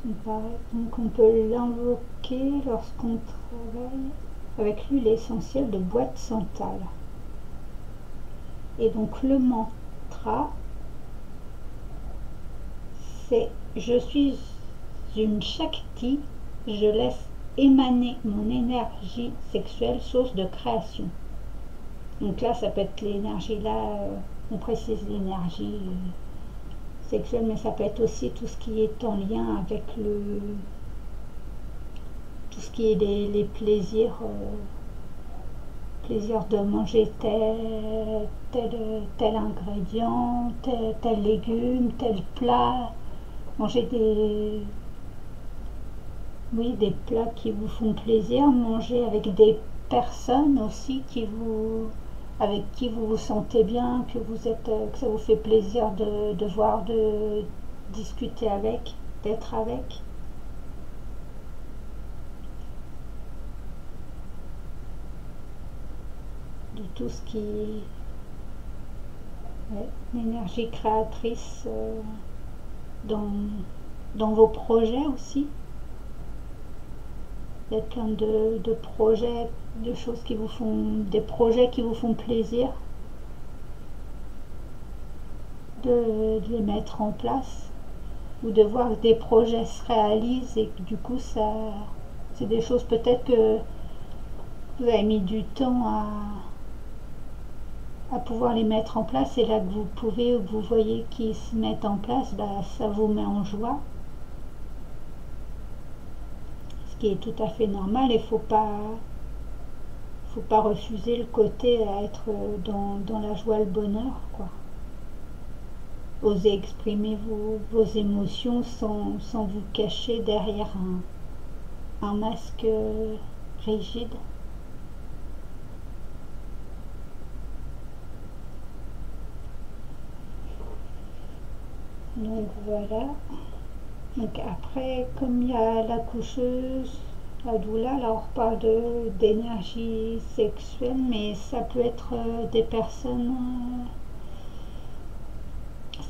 Speaker 1: Donc on peut l'invoquer lorsqu'on travaille avec l'huile essentielle de boîte santal. Et donc le mantra, c'est je suis une Shakti, je laisse émaner mon énergie sexuelle, source de création. Donc là, ça peut être l'énergie, là, on précise l'énergie sexuelle, mais ça peut être aussi tout ce qui est en lien avec tout ce qui est les plaisirs, plaisir de manger tel ingrédient, tel légume, tel plat, manger des plats qui vous font plaisir, manger avec des personnes aussi avec qui vous vous sentez bien, que ça vous fait plaisir de voir, de discuter avec, d'être avec. De tout ce qui est l'énergie créatrice dans vos projets aussi. Il y a plein de projets, de choses des projets qui vous font plaisir de les mettre en place, ou de voir que des projets se réalisent et que du coup c'est des choses peut-être que vous avez mis du temps à pouvoir les mettre en place, et là que vous voyez qu'ils se mettent en place, bah, ça vous met en joie, ce qui est tout à fait normal. Il faut faut pas refuser le côté à être dans la joie, le bonheur, quoi. Osez exprimer vos émotions sans vous cacher derrière un masque rigide. Donc voilà. Donc après, comme il y a la coucheuse, la doula, là on reparle d'énergie sexuelle, mais ça peut être des personnes,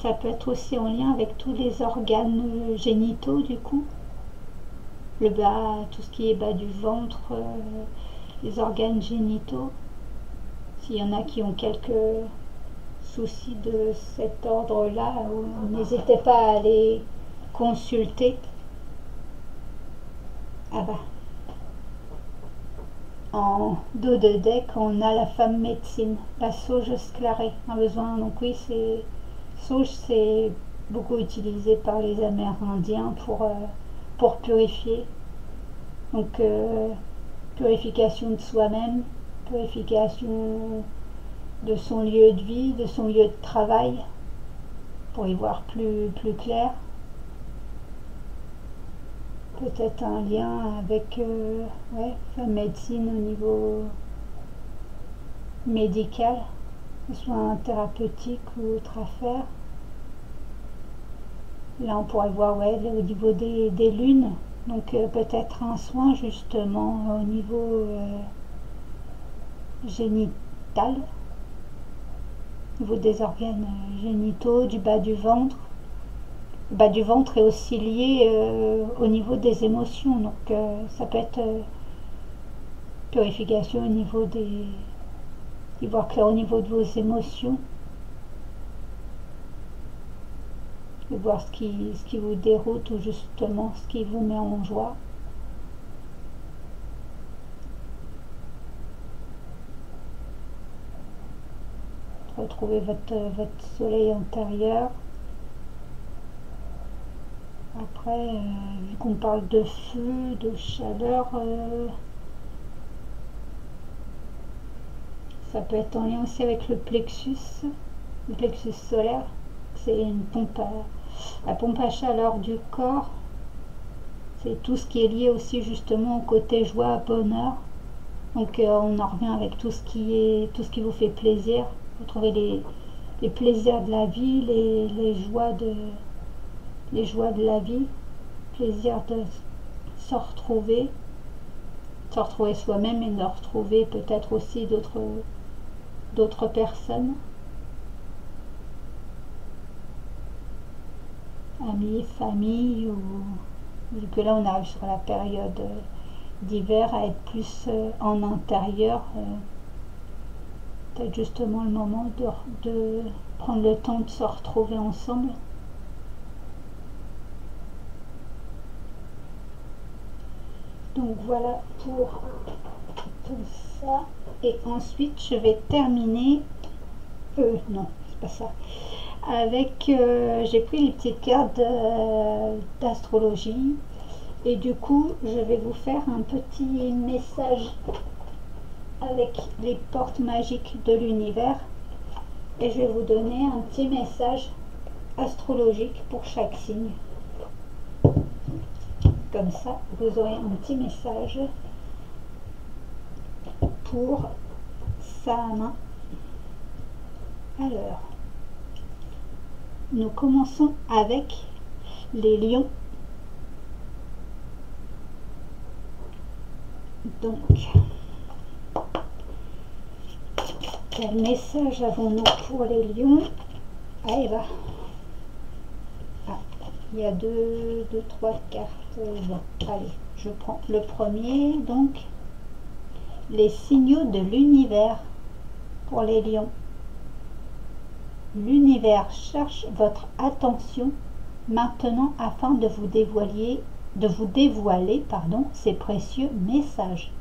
Speaker 1: ça peut être aussi en lien avec tous les organes génitaux du coup, le bas, tout ce qui est bas du ventre, les organes génitaux. S'il y en a qui ont quelques soucis de cet ordre-là, n'hésitez pas à les consulter. Ah bah, en dos de deck, on a la femme médecine, la sauge sclarée, un besoin. Donc oui, c'est sauge, c'est beaucoup utilisé par les Amérindiens pour purifier. Donc purification de soi-même, purification de son lieu de vie, de son lieu de travail, pour y voir plus clair. Peut-être un lien avec la médecine au niveau médical, soit thérapeutique ou autre affaire. Là, on pourrait voir au niveau des lunes, donc peut-être un soin justement au niveau génital, au niveau des organes génitaux, du bas du ventre. Le bas du ventre est aussi lié au niveau des émotions, donc ça peut être purification au niveau y voir clair au niveau de vos émotions, et voir ce qui vous déroute ou justement ce qui vous met en joie. Retrouvez votre soleil intérieur. Après, vu qu'on parle de feu, de chaleur, ça peut être en lien aussi avec le plexus solaire. C'est une pompe la pompe à chaleur du corps. C'est tout ce qui est lié aussi justement au côté joie, bonheur. Donc on en revient avec tout ce qui vous fait plaisir. Vous trouvez les plaisirs de la vie, les joies de la vie, plaisir de se retrouver soi-même et de retrouver peut-être aussi d'autres personnes, amis, famille, ou vu que là on arrive sur la période d'hiver à être plus en intérieur, peut-être justement le moment de prendre le temps de se retrouver ensemble. Donc voilà pour tout ça. Et ensuite je vais terminer non, c'est pas ça, avec j'ai pris les petites cartes d'astrologie, et du coup je vais vous faire un petit message avec les portes magiques de l'univers, et je vais vous donner un petit message astrologique pour chaque signe. Comme ça, vous aurez un petit message pour ça à main. Alors, nous commençons avec les lions. Donc, quel message avons-nous pour les lions? Ah, et là. Ah, il y a deux, trois cartes. Bon, allez, je prends le premier. Donc, les signaux de l'univers pour les lions. L'univers cherche votre attention maintenant afin de vous dévoiler ses précieux messages.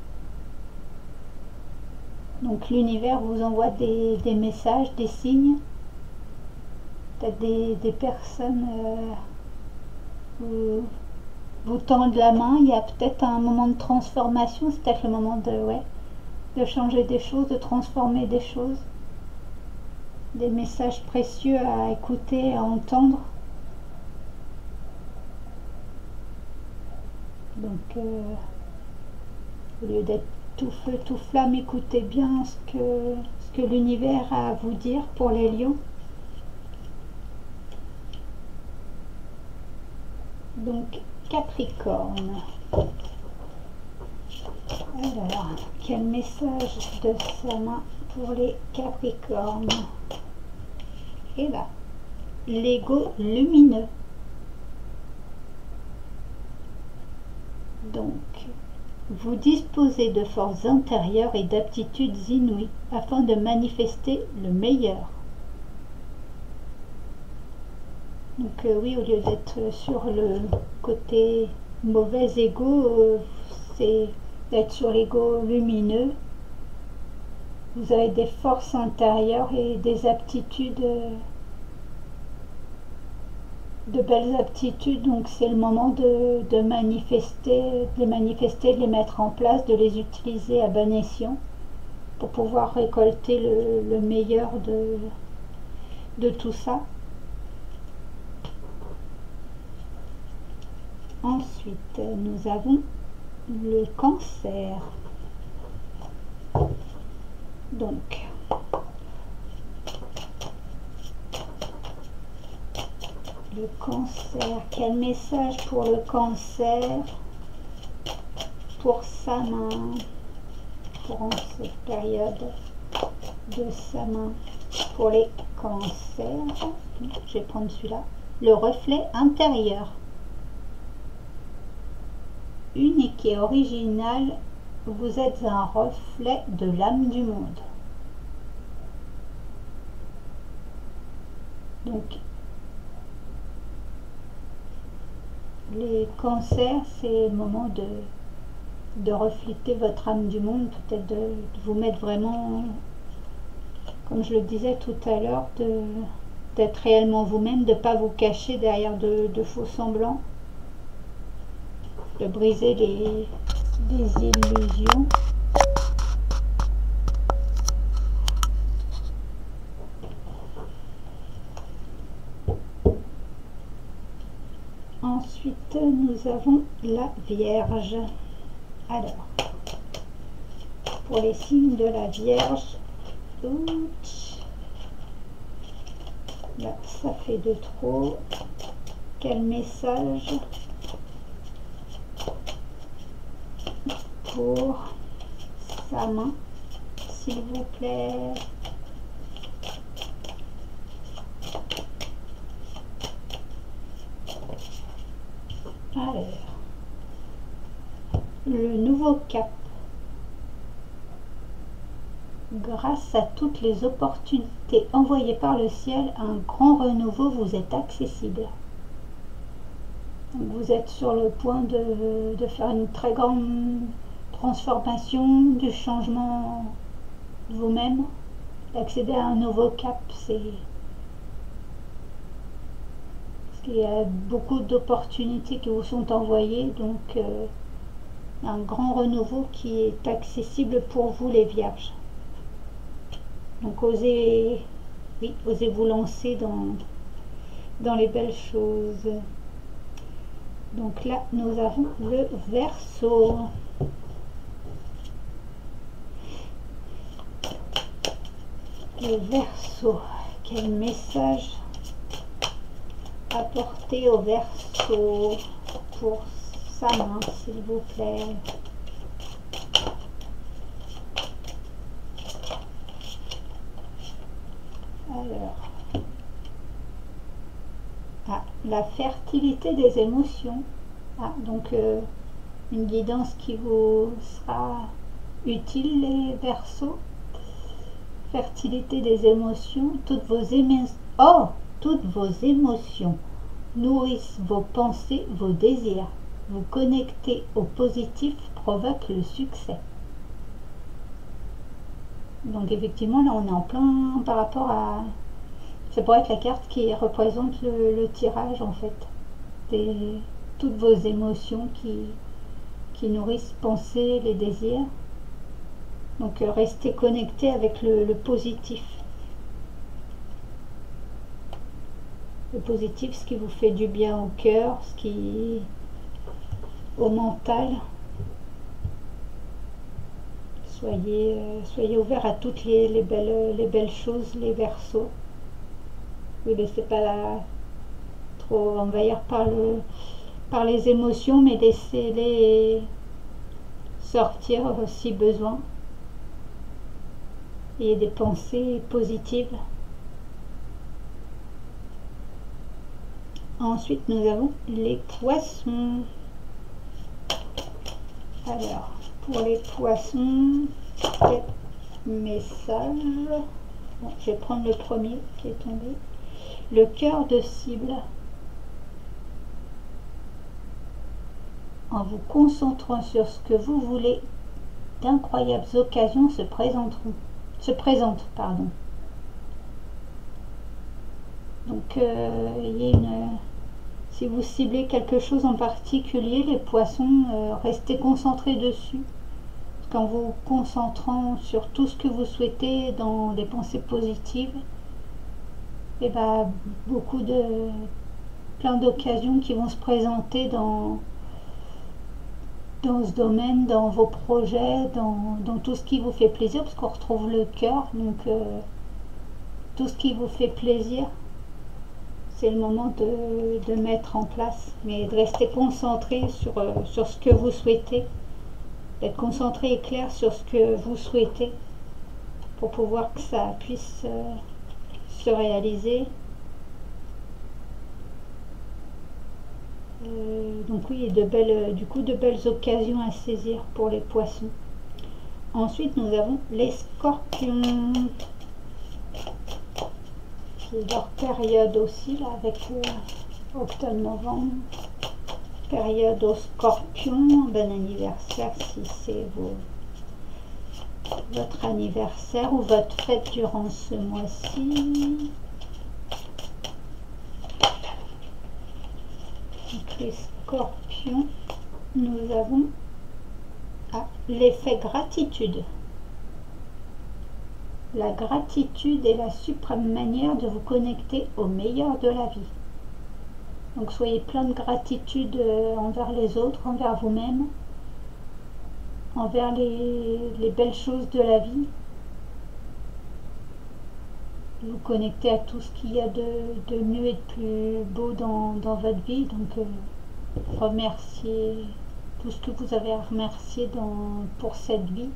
Speaker 1: Donc l'univers vous envoie des messages, des signes, peut-être des personnes vous tendent la main. Il y a peut-être un moment de transformation, c'est peut-être le moment de changer des choses, de transformer des choses, des messages précieux à écouter, à entendre. Donc, au lieu d'être tout feu, tout flamme, écoutez bien ce que l'univers a à vous dire pour les lions. Donc, Capricorne. Alors, quel message de sa main pour les Capricornes? Et là, l'ego lumineux. Donc, vous disposez de forces intérieures et d'aptitudes inouïes afin de manifester le meilleur. Donc oui, au lieu d'être sur le côté mauvais ego, c'est d'être sur l'ego lumineux. Vous avez des forces intérieures et des aptitudes, de belles aptitudes, donc c'est le moment de manifester, de les mettre en place, de les utiliser à bon escient pour pouvoir récolter le meilleur de tout ça. Ensuite, nous avons le Cancer. Donc, le Cancer, quel message pour le Cancer, pour sa main, pour cette période de sa main, pour les Cancers? Je vais prendre celui-là. Le reflet intérieur. Unique et original, vous êtes un reflet de l'âme du monde. Donc, les Cancers, c'est le moment de refléter votre âme du monde, peut-être de vous mettre vraiment, comme je le disais tout à l'heure, d'être réellement vous-même, de ne pas vous cacher derrière de faux semblants, de briser les illusions. Ensuite, nous avons la Vierge. Alors, pour les signes de la Vierge, là, ça fait de trop. Quel message pour sa main, s'il vous plaît? Alors, le nouveau cap. Grâce à toutes les opportunités envoyées par le ciel, un grand renouveau vous est accessible. Donc vous êtes sur le point de faire une très grande transformation, du changement de vous-même, d'accéder à un nouveau cap. Il y a beaucoup d'opportunités qui vous sont envoyées, donc un grand renouveau qui est accessible pour vous les Vierges. Donc osez vous lancer dans les belles choses. Donc là, nous avons le Verseau. Le Verseau, quel message apporter au Verseau pour sa main, s'il vous plaît? Alors, la fertilité des émotions. Donc une guidance qui vous sera utile, les Verseaux. Fertilité des émotions. Toutes vos émotions nourrissent vos pensées, vos désirs. Vous connecter au positif provoque le succès. Donc effectivement, là on est en plein par rapport à... Ça pourrait être la carte qui représente le tirage en fait. Toutes vos émotions qui nourrissent pensées, les désirs. Donc restez connecté avec le positif. Le positif, ce qui vous fait du bien au cœur, au mental. Soyez ouverts à toutes les belles choses, les Verseaux. Ne vous laissez pas trop envahir par les émotions, mais laissez-les sortir si besoin. Et des pensées positives. Ensuite, nous avons les poissons. Alors, pour les poissons, quel message? Bon, je vais prendre le premier qui est tombé. Le cœur de cible. En vous concentrant sur ce que vous voulez, d'incroyables occasions se présentent. Donc, si vous ciblez quelque chose en particulier, les poissons, restez concentrés dessus. Parce qu'en vous concentrant sur tout ce que vous souhaitez dans des pensées positives, et plein d'occasions qui vont se présenter dans ce domaine, dans vos projets, dans tout ce qui vous fait plaisir, parce qu'on retrouve le cœur, donc tout ce qui vous fait plaisir, c'est le moment de mettre en place, mais de rester concentré sur ce que vous souhaitez, d'être concentré et clair sur ce que vous souhaitez, pour pouvoir que ça puisse se réaliser. Donc oui, de belles occasions à saisir pour les poissons. Ensuite, nous avons les scorpions. C'est leur période aussi, là, avec octobre-novembre. Période aux scorpions. Bon anniversaire si c'est votre anniversaire ou votre fête durant ce mois-ci. Donc les scorpions, nous avons l'effet gratitude. La gratitude est la suprême manière de vous connecter au meilleur de la vie. Donc soyez plein de gratitude envers les autres, envers vous-même, envers les belles choses de la vie. Vous connectez à tout ce qu'il y a de mieux et de plus beau dans votre vie. Donc remerciez tout ce que vous avez à remercier pour cette vie.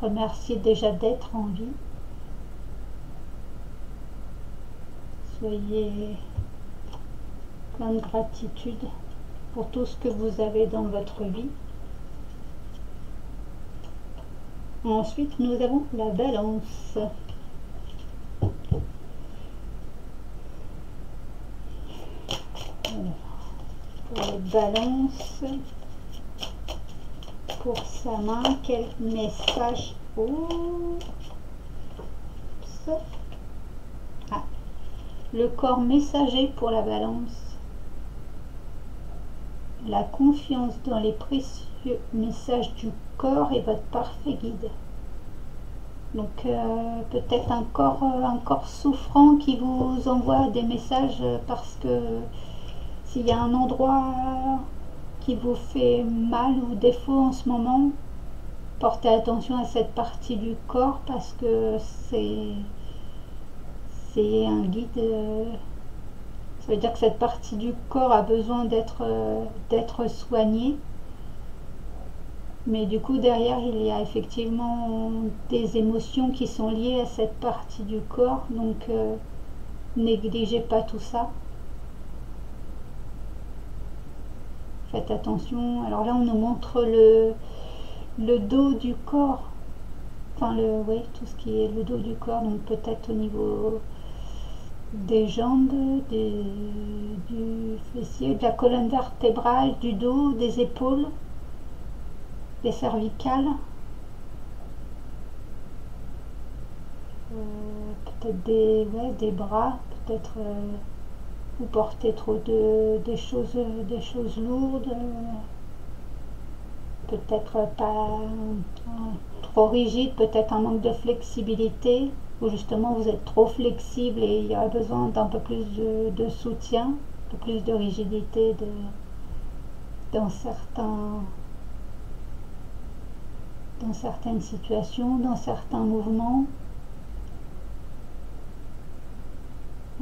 Speaker 1: Remerciez déjà d'être en vie. Soyez plein de gratitude pour tout ce que vous avez dans votre vie. Ensuite, nous avons la balance. Pour les balances, pour sa main, quel message? Le corps messager pour la balance. La confiance dans les précieux messages du corps est votre parfait guide. Donc peut-être un corps souffrant qui vous envoie des messages parce que s'il y a un endroit qui vous fait mal ou défaut en ce moment, portez attention à cette partie du corps parce que c'est un guide. Ça veut dire que cette partie du corps a besoin d'être soignée. Mais du coup, derrière, il y a effectivement des émotions qui sont liées à cette partie du corps. Donc, négligez pas tout ça. Faites attention. Alors là, on nous montre le dos du corps. Enfin, tout ce qui est le dos du corps. Donc, peut-être au niveau des jambes, du fessier, de la colonne vertébrale, du dos, des épaules, des cervicales, peut-être des bras, peut-être vous portez trop des choses lourdes, peut-être pas trop rigide, peut-être un manque de flexibilité, ou justement vous êtes trop flexible et il y aurait besoin d'un peu plus de soutien, un peu plus de rigidité dans certaines situations, dans certains mouvements.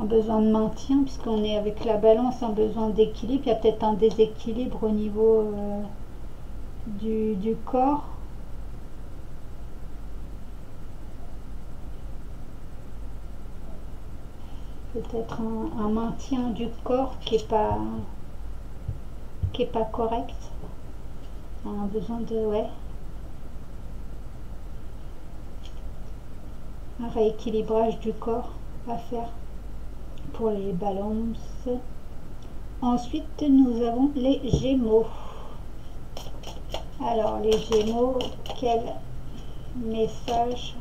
Speaker 1: Un besoin de maintien, puisqu'on est avec la balance, un besoin d'équilibre. Il y a peut-être un déséquilibre au niveau du corps. Peut-être un maintien du corps qui est pas correct. Un besoin de un rééquilibrage du corps à faire pour les balances. Ensuite, nous avons les Gémeaux. Alors, les Gémeaux, quel message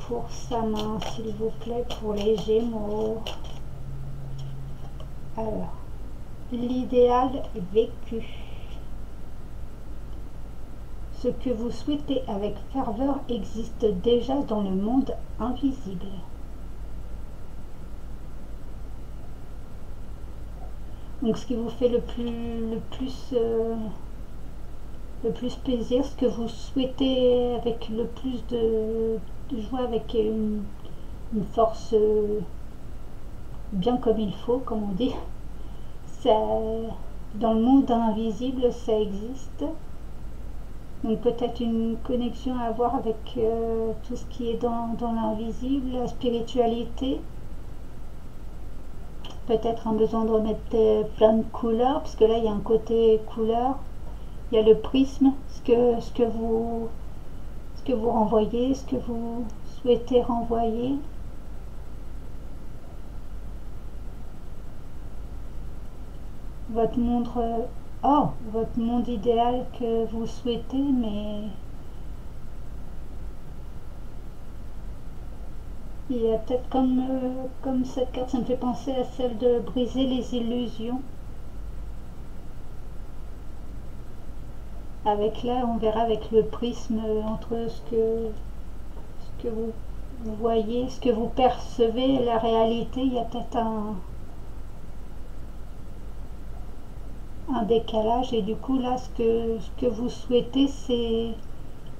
Speaker 1: pour sa main, s'il vous plaît, pour les Gémeaux? Alors, l'idéal vécu. Ce que vous souhaitez avec ferveur existe déjà dans le monde invisible. Donc ce qui vous fait le plus plaisir, ce que vous souhaitez avec le plus de joie, avec une force bien comme il faut, comme on dit. Ça, dans le monde invisible, ça existe. Donc peut-être une connexion à avoir avec tout ce qui est dans l'invisible, la spiritualité. Peut-être un besoin de remettre plein de couleurs, parce que là il y a un côté couleur. Il y a le prisme, ce que vous renvoyez, ce que vous souhaitez renvoyer. Votre monde idéal que vous souhaitez, mais il y a peut-être comme cette carte, ça me fait penser à celle de briser les illusions. Avec là, on verra avec le prisme entre ce que vous voyez, ce que vous percevez et la réalité, il y a peut-être un décalage, et du coup là ce que vous souhaitez, c'est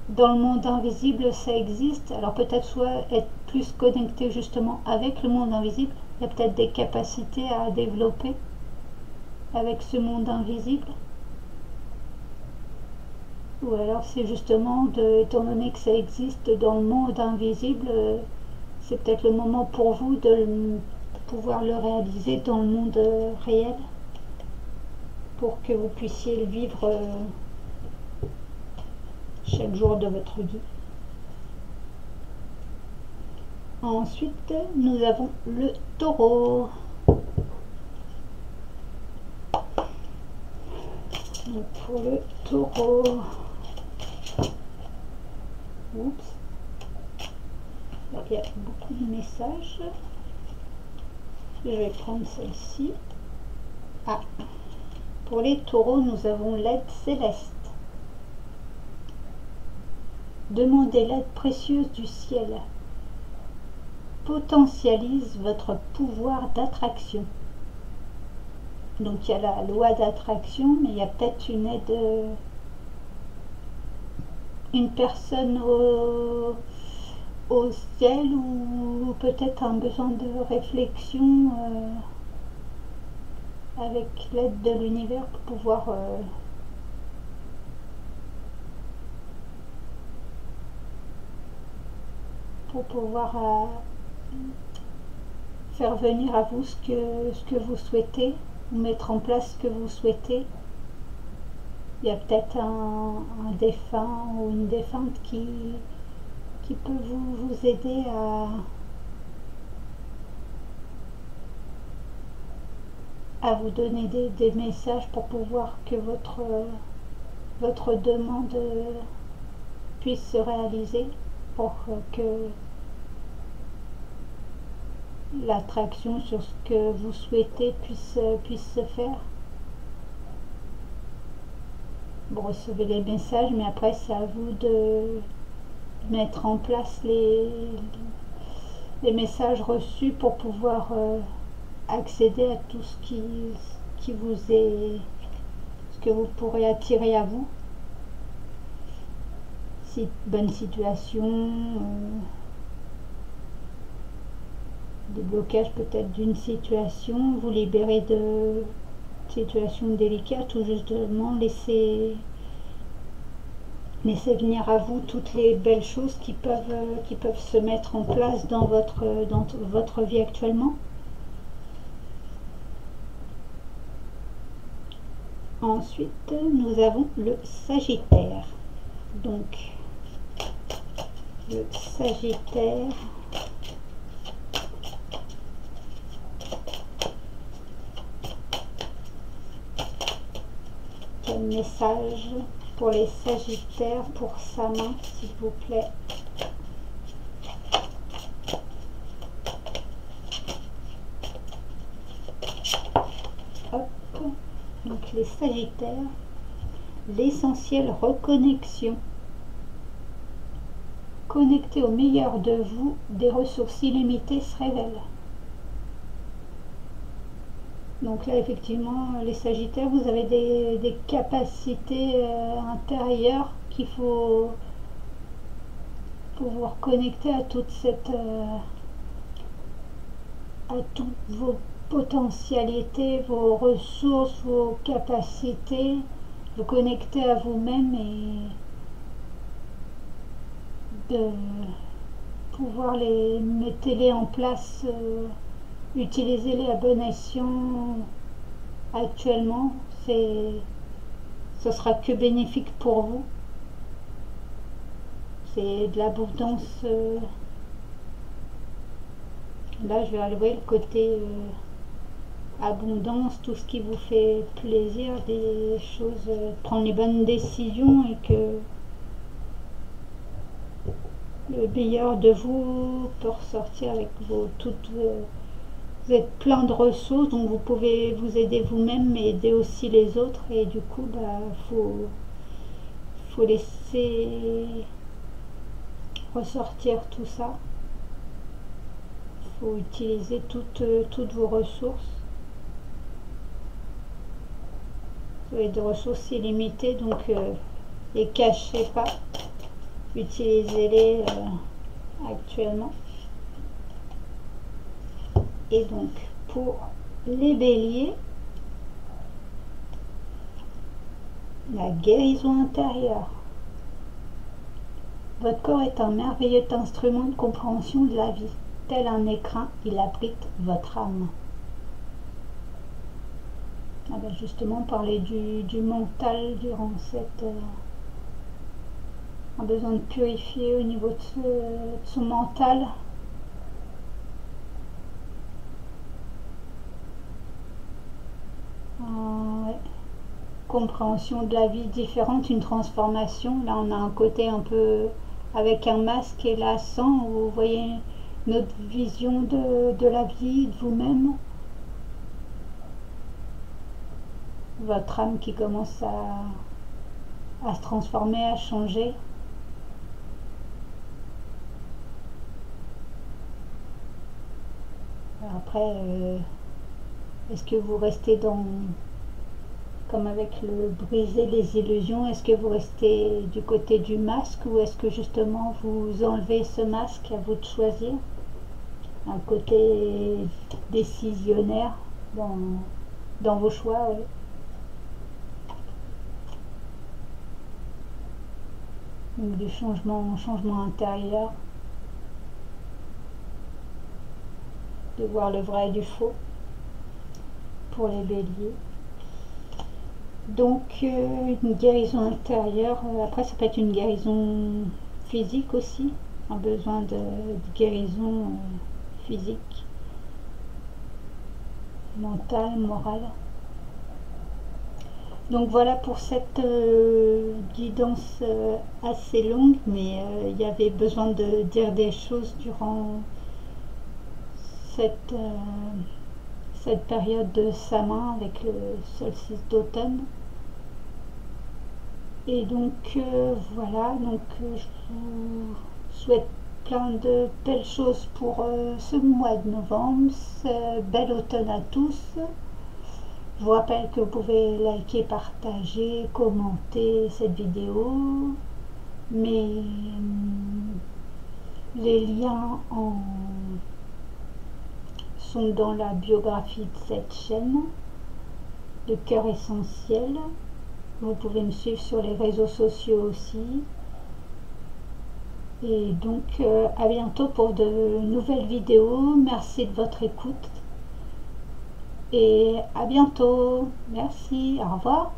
Speaker 1: dans le monde invisible, ça existe. Alors peut-être soit être plus connecté justement avec le monde invisible, il y a peut-être des capacités à développer avec ce monde invisible, ou alors c'est justement étant donné que ça existe dans le monde invisible, c'est peut-être le moment pour vous de pouvoir le réaliser dans le monde réel, pour que vous puissiez le vivre chaque jour de votre vie. Ensuite, nous avons le Taureau. Donc pour le Taureau, oups, alors, il y a beaucoup de messages. Je vais prendre celle-ci. Ah, pour les Taureaux, nous avons l'aide céleste. Demandez l'aide précieuse du ciel. Potentialise votre pouvoir d'attraction. Donc il y a la loi d'attraction, mais il y a peut-être une aide, une personne au ciel, ou peut-être un besoin de réflexion avec l'aide de l'univers pour pouvoir faire venir à vous ce que vous souhaitez, ou mettre en place ce que vous souhaitez. Il y a peut-être un défunt ou une défunte qui peut vous aider à vous donner des messages pour pouvoir que votre demande puisse se réaliser, pour que l'attraction sur ce que vous souhaitez puisse se faire. vous recevez les messages, mais après c'est à vous de mettre en place les messages reçus pour pouvoir accéder à tout qui vous est, ce que vous pourrez attirer à vous. Si, bonne situation, des blocages peut-être d'une situation, vous libérer de situations délicates ou justement laisser venir à vous toutes les belles choses qui peuvent se mettre en place dans votre vie actuellement. Ensuite, nous avons le Sagittaire. Donc, le Sagittaire, quel message pour les Sagittaires, pour sa main, s'il vous plaît. Hop, donc les Sagittaires, l'essentiel reconnexion. Connecté au meilleur de vous, des ressources illimitées se révèlent. Donc là, effectivement, les Sagittaires, vous avez des capacités intérieures qu'il faut pouvoir connecter à toute à toutes vos potentialités, vos ressources, vos capacités, vous connecter à vous-même et de pouvoir mettez-les en place, utilisez-les à bon escient actuellement. Ce sera que bénéfique pour vous. C'est de l'abondance. Là, je vais allouer le côté abondance, tout ce qui vous fait plaisir, des choses, prendre les bonnes décisions et que le meilleur de vous peut ressortir avec vous êtes plein de ressources, donc vous pouvez vous aider vous-même mais aider aussi les autres, et du coup faut laisser ressortir tout ça. Faut utiliser toutes vos ressources. Vous avez des ressources illimitées, donc les cachez pas, utilisez-les actuellement. Et donc pour les béliers, la guérison intérieure. Votre corps est un merveilleux instrument de compréhension de la vie. Tel un écrin, il abrite votre âme. Ah ben justement, parler du mental durant cette... a besoin de purifier au niveau de son mental. Ouais. Compréhension de la vie différente, une transformation. Là, on a un côté un peu avec un masque, et là, sans, où vous voyez notre vision de la vie, de vous-même. Votre âme qui commence à se transformer, à changer. Après, est-ce que vous restez dans... comme avec le briser les illusions, est-ce que vous restez du côté du masque, ou est-ce que justement vous enlevez ce masque, à vous de choisir un côté décisionnaire dans vos choix, oui. Donc du changement intérieur, de voir le vrai du faux pour les béliers. Donc une guérison intérieure, après ça peut être une guérison physique aussi, un besoin de guérison physique, mentale, morale. Donc voilà pour cette guidance assez longue, mais il y avait besoin de dire des choses durant cette période de Samin avec le solstice d'automne. Et donc voilà, donc je vous souhaite plein de belles choses pour ce mois de novembre. Bel automne à tous. Je vous rappelle que vous pouvez liker, partager, commenter cette vidéo. Mais les liens sont dans la biographie de cette chaîne, de Cœur Essentiel. Vous pouvez me suivre sur les réseaux sociaux aussi. Et donc à bientôt pour de nouvelles vidéos. Merci de votre écoute. Et à bientôt. Merci. Au revoir.